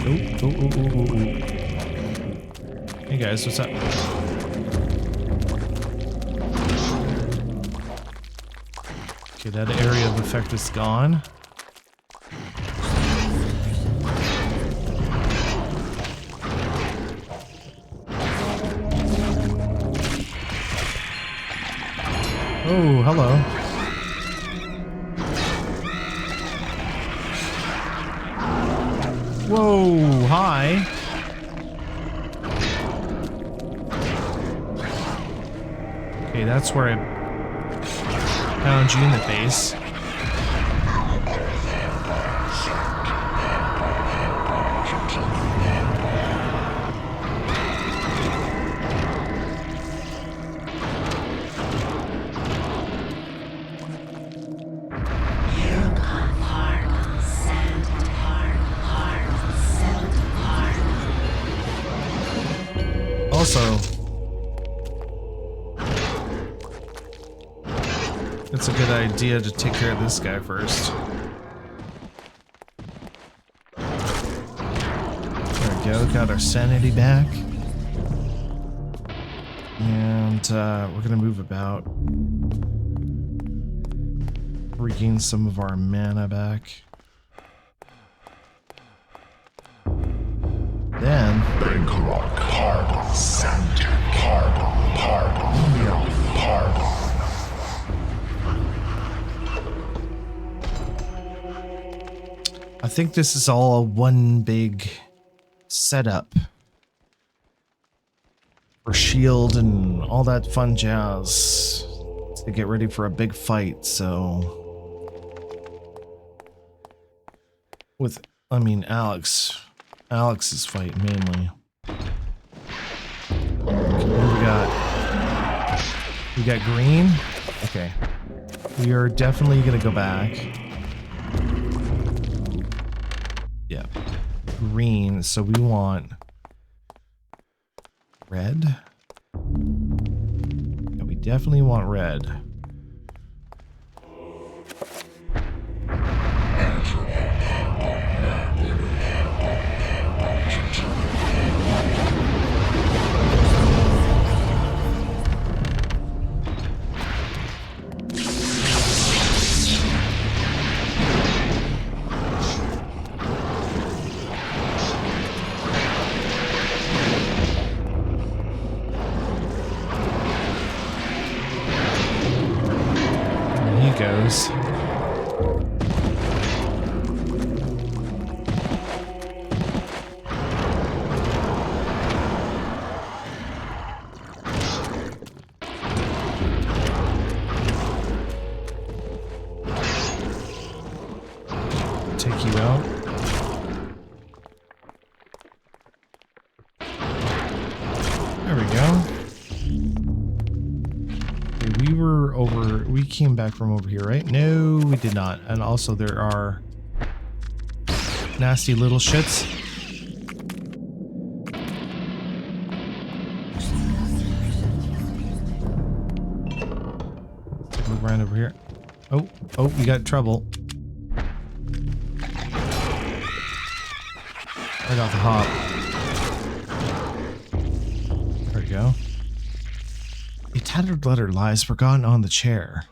Oh. Hey guys, what's up? Okay, that area of effect is gone. Oh, hello. Whoa, hi. Okay, that's where I found you in the base. Also, it's a good idea to take care of this guy first. There we go, got our sanity back. And we're gonna move about. Regain some of our mana back. Then Bangalore, pardon, Sanity, pardon, pardon, pardon. I think this is all one big setup for shield and all that fun jazz to get ready for a big fight. So with, I mean, Alex's fight mainly. We got green. Okay, we are definitely gonna go back. Yeah, green. So we want red. Yeah, we definitely want red. Goes. Take you out. There we go. We came back from over here, right? No, we did not. And also there are nasty little shits. Take a look around over here. Oh, we got trouble. Right off the hop. There we go. A tattered letter lies forgotten on the chair.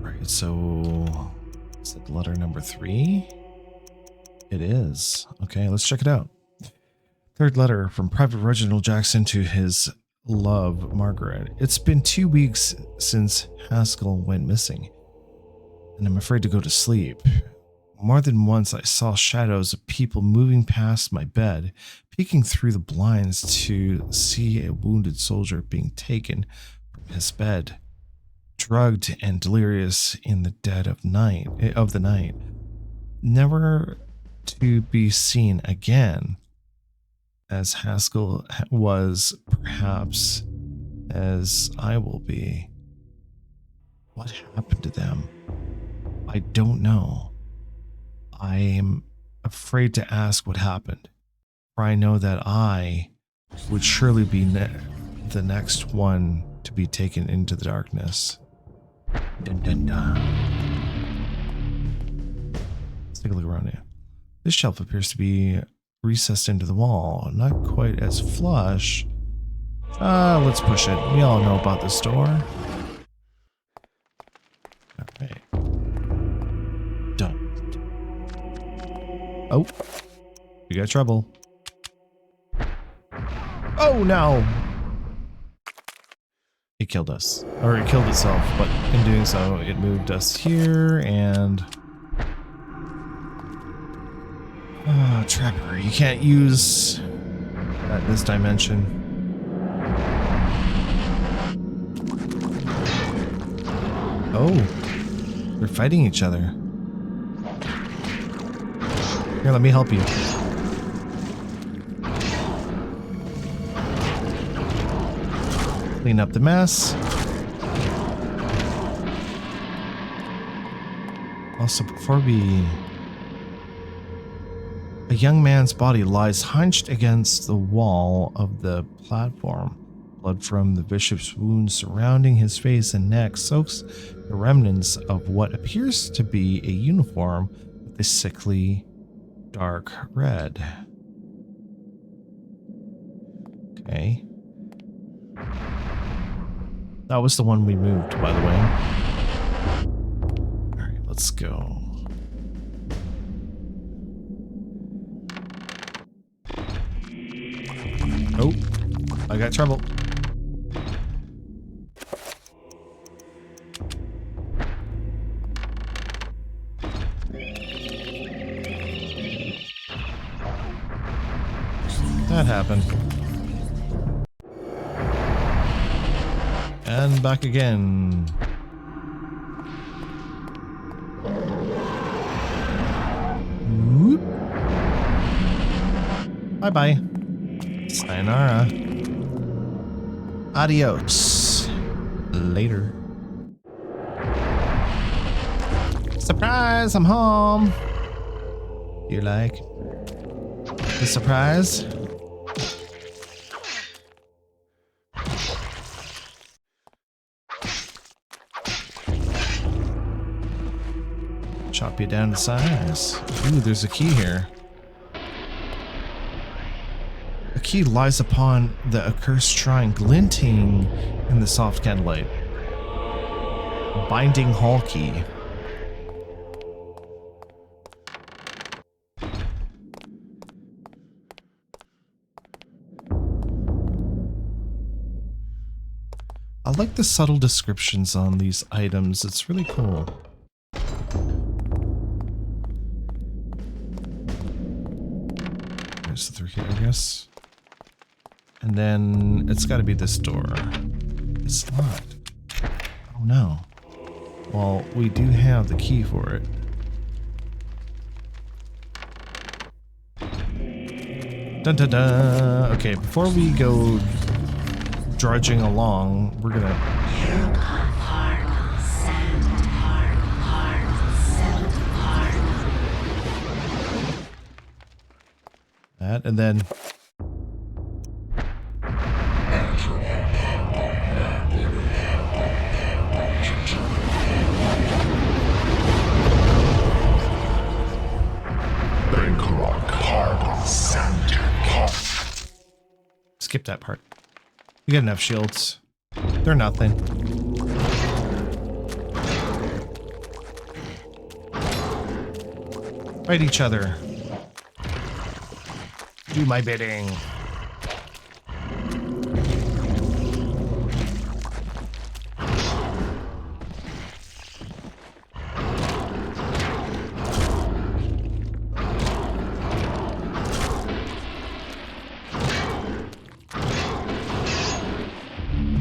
Right, so is it letter number 3? It is. Okay, let's check it out. Third letter from Private Reginald Jackson to his love, Margaret. It's been 2 weeks since Haskell went missing, and I'm afraid to go to sleep. More than once I saw shadows of people moving past my bed, peeking through the blinds to see a wounded soldier being taken from his bed, drugged and delirious in the dead of the night, never to be seen again, as Haskell was, perhaps as I will be. What happened to them? I don't know. I am afraid to ask what happened, for I know that I would surely be the next one to be taken into the darkness. Dun, dun, dun. Let's take a look around here. This shelf appears to be recessed into the wall, not quite as flush. Let's push it. We all know about this door. Alright. Done. Oh, we got trouble. Oh no! it killed us. Or it killed itself, but in doing so, it moved us here and... Trapper. You can't use that this dimension. Oh, they're fighting each other. Here, let me help you. Clean up the mess. Also, before we... A young man's body lies hunched against the wall of the platform. Blood from the bishop's wounds surrounding his face and neck soaks the remnants of what appears to be a uniform with a sickly dark red. Okay. That was the one we moved, by the way. Alright, let's go. Oh, I got trouble. That happened. And back again. Whoop. Bye-bye. Sayonara. Adios. Later. Surprise, I'm home. Do you like the surprise? Chop you down to size. Ooh, there's a key here. The key lies upon the accursed shrine, glinting in the soft candlelight. Binding hall key. I like the subtle descriptions on these items. It's really cool. There's through here, I guess. And then it's got to be this door. It's locked. Oh no. Well, we do have the key for it. Dun dun dun. Okay, before we go drudging along, we're gonna... That, and then... Skip that part. We got enough shields. They're nothing. Fight each other. Do my bidding.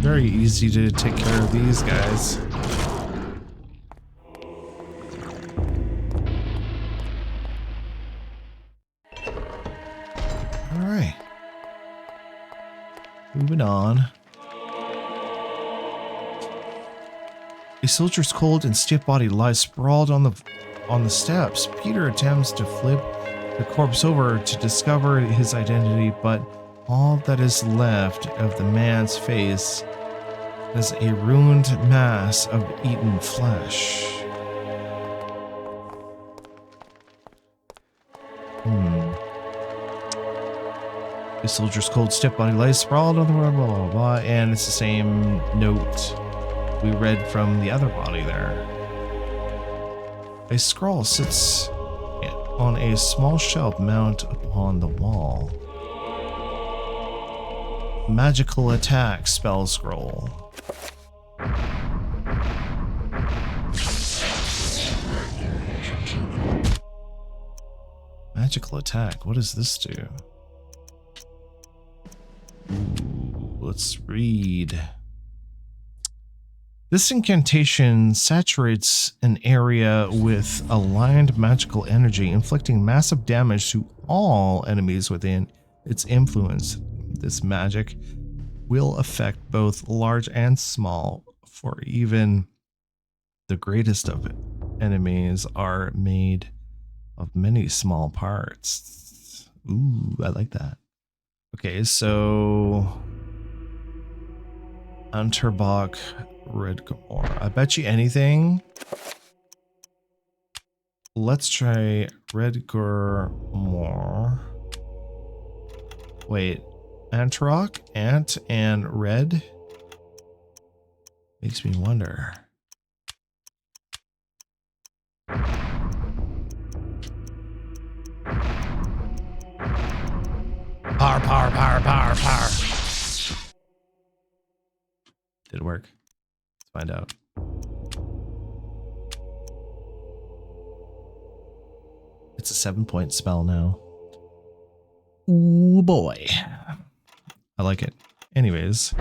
Very easy to take care of these guys. Alright. Moving on. A soldier's cold and stiff body lies sprawled on the steps. Peter attempts to flip the corpse over to discover his identity, but all that is left of the man's face is a ruined mass of eaten flesh. The soldier's cold, stiff body lies sprawled on the blah, blah, blah, blah, and it's the same note we read from the other body there. A scroll sits on a small shelf mounted upon the wall. Magical attack spell scroll. Magical attack. What does this do? Ooh, let's read. This incantation saturates an area with aligned magical energy, inflicting massive damage to all enemies within its influence. This magic will affect both large and small, for even the greatest of enemies are made of many small parts. Ooh, I like that. Okay, so Unterbach, Red Gamora. I bet you anything. Let's try Red Gamora. Wait, Antrock, Ant, and Red? Makes me wonder. Power. Did it work? Let's find out. It's a 7-point spell now. Ooh boy. I like it. Anyways.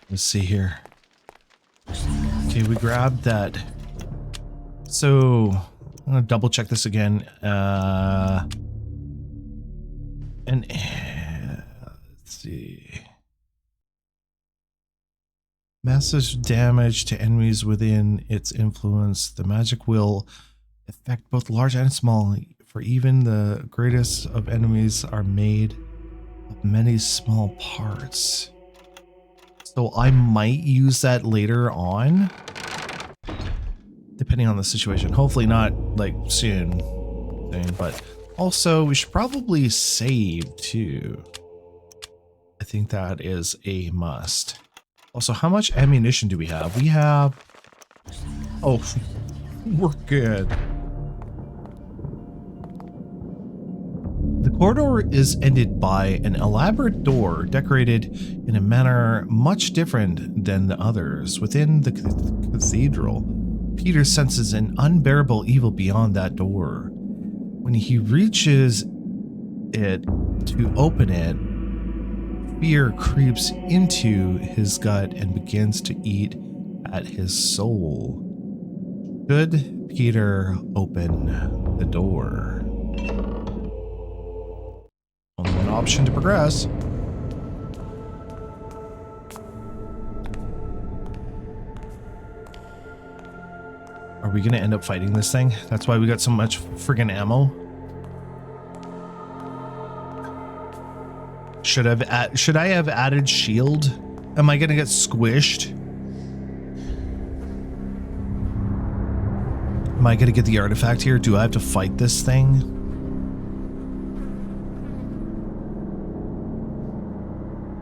Let's see here. Okay, we grabbed that. So I'm gonna double check this again. Let's see. Massive damage to enemies within its influence. The magic will affect both large and small, for even the greatest of enemies are made of many small parts. So I might use that later on, depending on the situation. Hopefully not like soon, but also we should probably save too. I think that is a must. Also, how much ammunition do we have? We have... Oh, we're good. The corridor is ended by an elaborate door decorated in a manner much different than the others. Within the cathedral, Peter senses an unbearable evil beyond that door. When he reaches it to open it, fear creeps into his gut and begins to eat at his soul. Should Peter open the door? Only one option to progress. Are we going to end up fighting this thing? That's why we got so much friggin' ammo. Should I have added shield? Am I gonna get squished? Am I gonna get the artifact here? Do I have to fight this thing?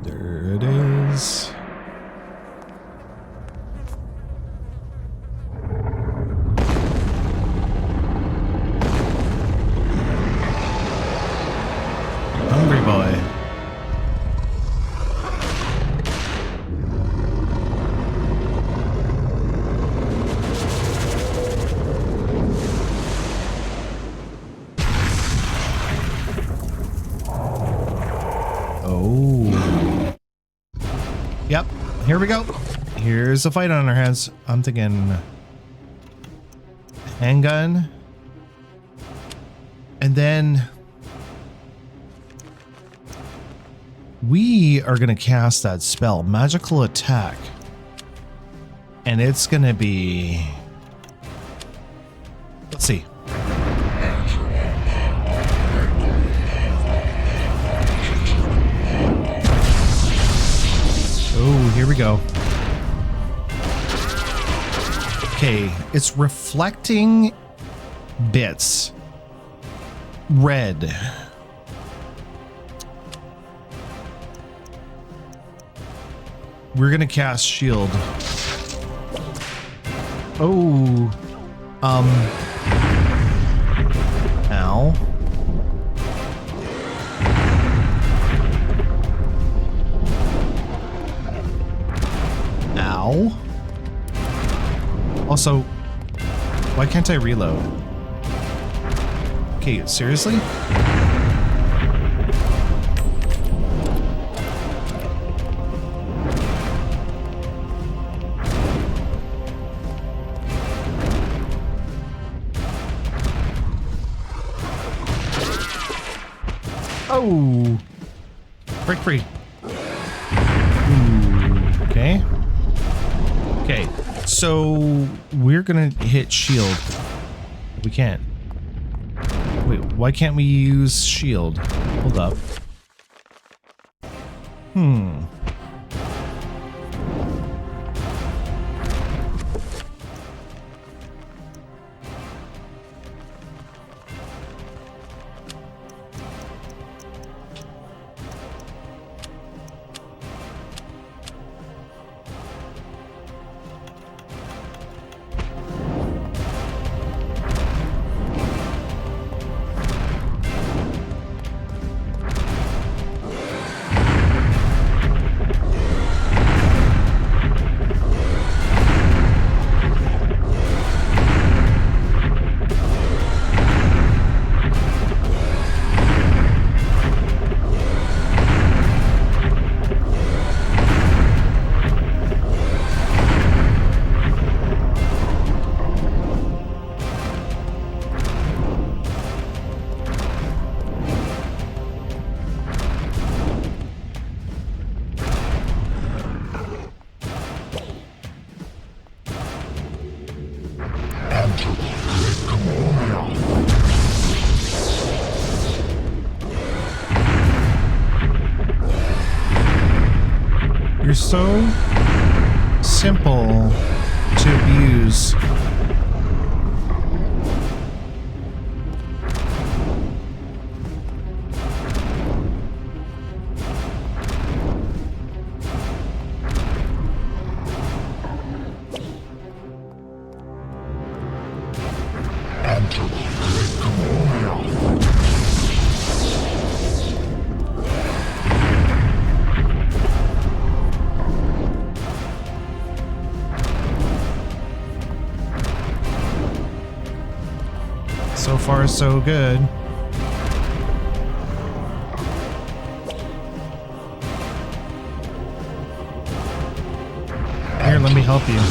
There it is. Hungry boy. Yep, here we go. Here's a fight on our hands. I'm thinking handgun. And then we are going to cast that spell, magical attack. And it's going to be... Let's see. Oh, here we go. Okay, it's reflecting bits. Red. We're gonna cast shield. Oh. Ow. Ow. Also, why can't I reload? Okay, seriously? Oh! Break free. Ooh, okay. Okay, so we're gonna hit shield. We can't. Wait, why can't we use shield? Hold up. You're so simple to abuse. So far, so good. Here, let me help you.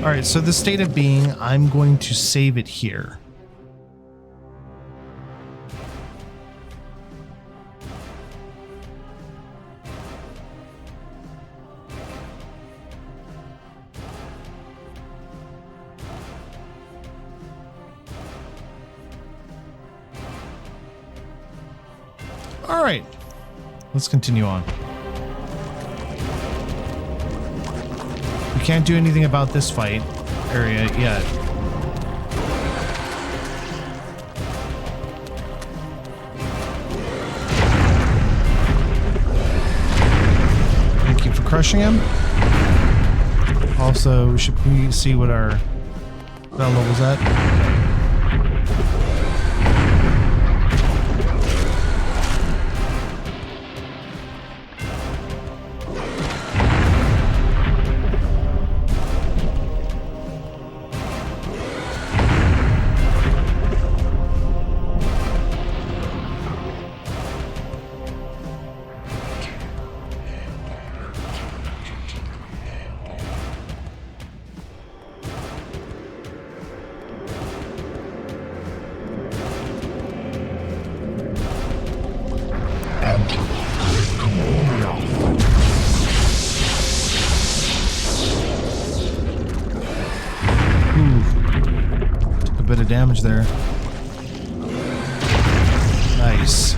All right, so the state of being, I'm going to save it here. All right, let's continue on. We can't do anything about this fight area yet. Thank you for crushing him. Also, should we see what our level's at? Bit of damage there. Nice.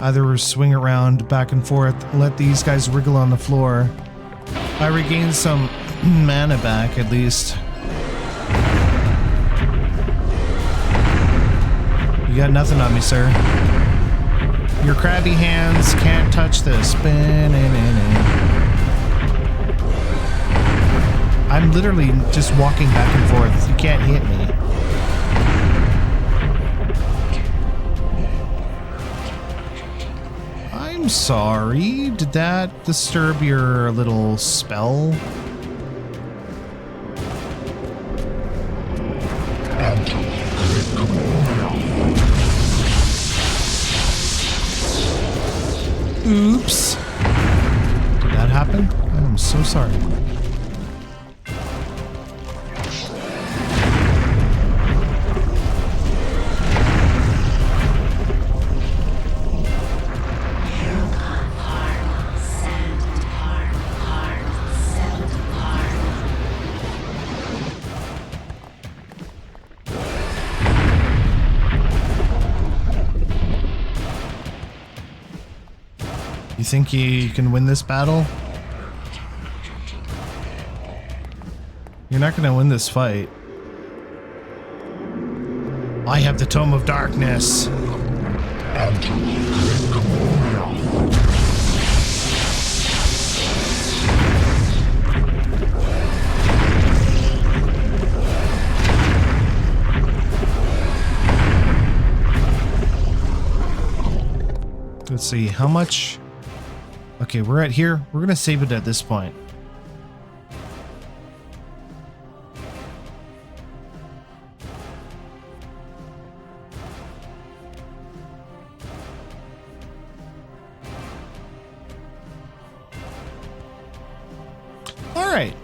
Either swing around back and forth, let these guys wriggle on the floor. I regain some mana back at least. You got nothing on me, sir. Your crabby hands can't touch this. I'm literally just walking back and forth. You can't hit me. I'm sorry. Did that disturb your little spell? Oops. Did that happen? I'm so sorry. You think you can win this battle? You're not going to win this fight. I have the Tome of Darkness. Let's see, how much? Okay, we're at here. We're gonna save it at this point. All right.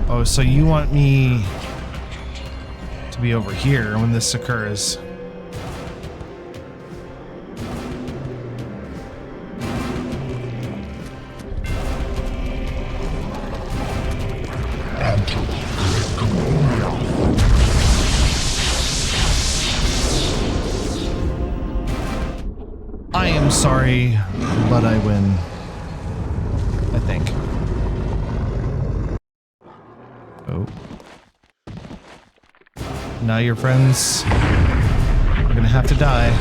Oh, so you want me to be over here when this occurs? I am sorry, but I win. I think. Oh. Now your friends are gonna have to die.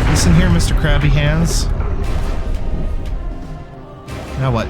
Listen here, Mr. Krabby Hands. Now what?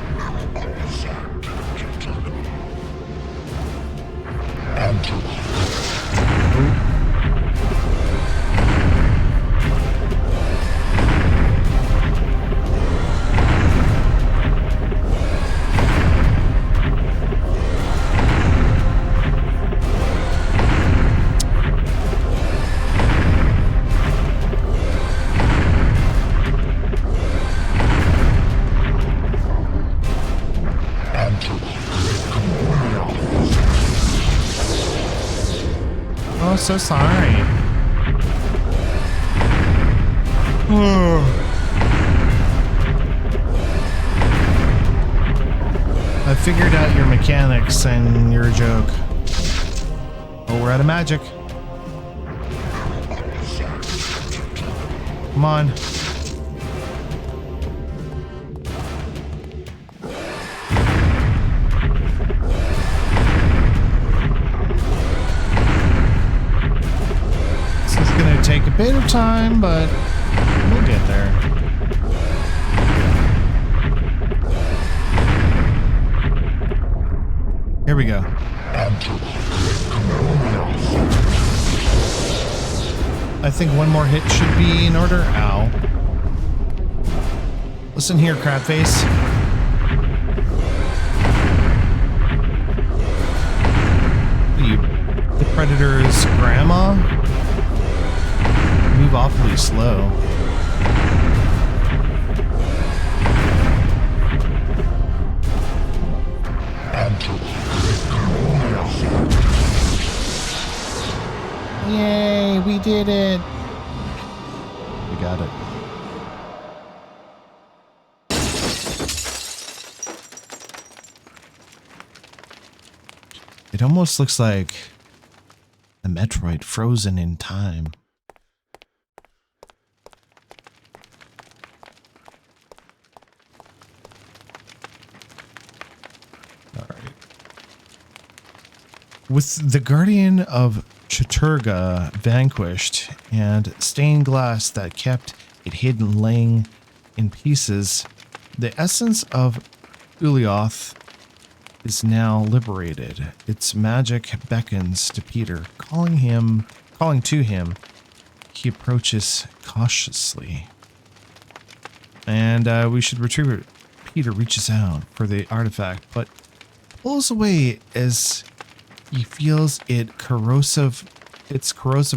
Oh, so sorry. I figured out your mechanics and you're a joke. Oh, we're out of magic. Come on. Take a bit of time, but we'll get there. Here we go. I think one more hit should be in order. Ow. Listen here, crabface. Are you the Predator's grandma? move awfully slow. Yay, we did it. We got it. It almost looks like a Metroid frozen in time. All right. With the Guardian of Chaturga vanquished and stained glass that kept it hidden laying in pieces, the essence of Ulioth is now liberated. Its magic beckons to Peter, calling to him. He approaches cautiously. And we should retrieve it. Peter reaches out for the artifact, but pulls away as he feels its corrosive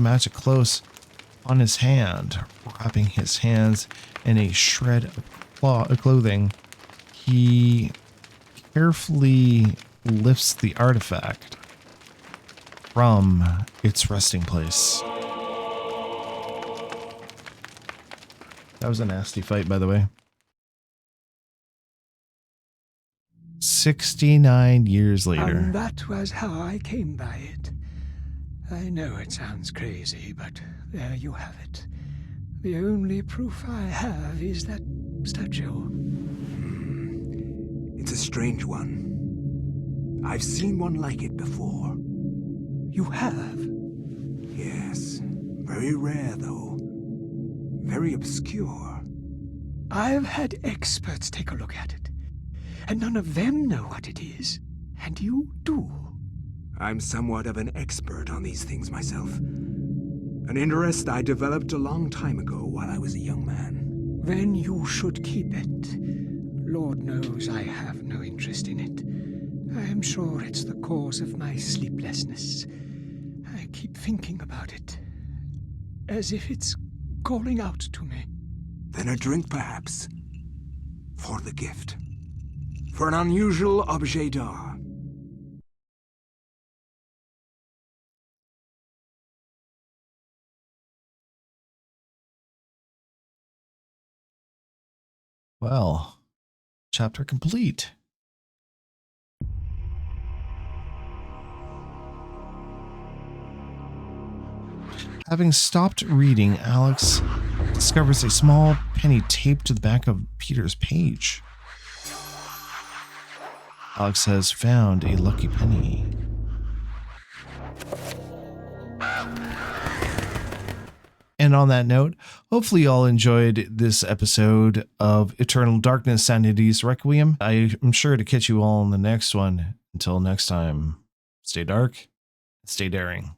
magic close on his hand, wrapping his hands in a shred of clothing. He carefully lifts the artifact from its resting place. That was a nasty fight, by the way. 69 years later. And that was how I came by it. I know it sounds crazy, but there you have it. The only proof I have is that statue. It's a strange one. I've seen one like it before. You have? Yes. Very rare, though. Very obscure. I've had experts take a look at it, and none of them know what it is. And you do. I'm somewhat of an expert on these things myself. An interest I developed a long time ago while I was a young man. Then you should keep it. Lord knows I have no interest in it. I am sure it's the cause of my sleeplessness. I keep thinking about it, as if it's calling out to me. Then a drink, perhaps. For the gift. For an unusual objet d'art. Well, chapter complete. Having stopped reading, Alex discovers a small penny taped to the back of Peter's page. Alex has found a lucky penny. And on that note, hopefully you all enjoyed this episode of Eternal Darkness Sanity's Requiem. I am sure to catch you all in the next one. Until next time, stay dark, stay daring.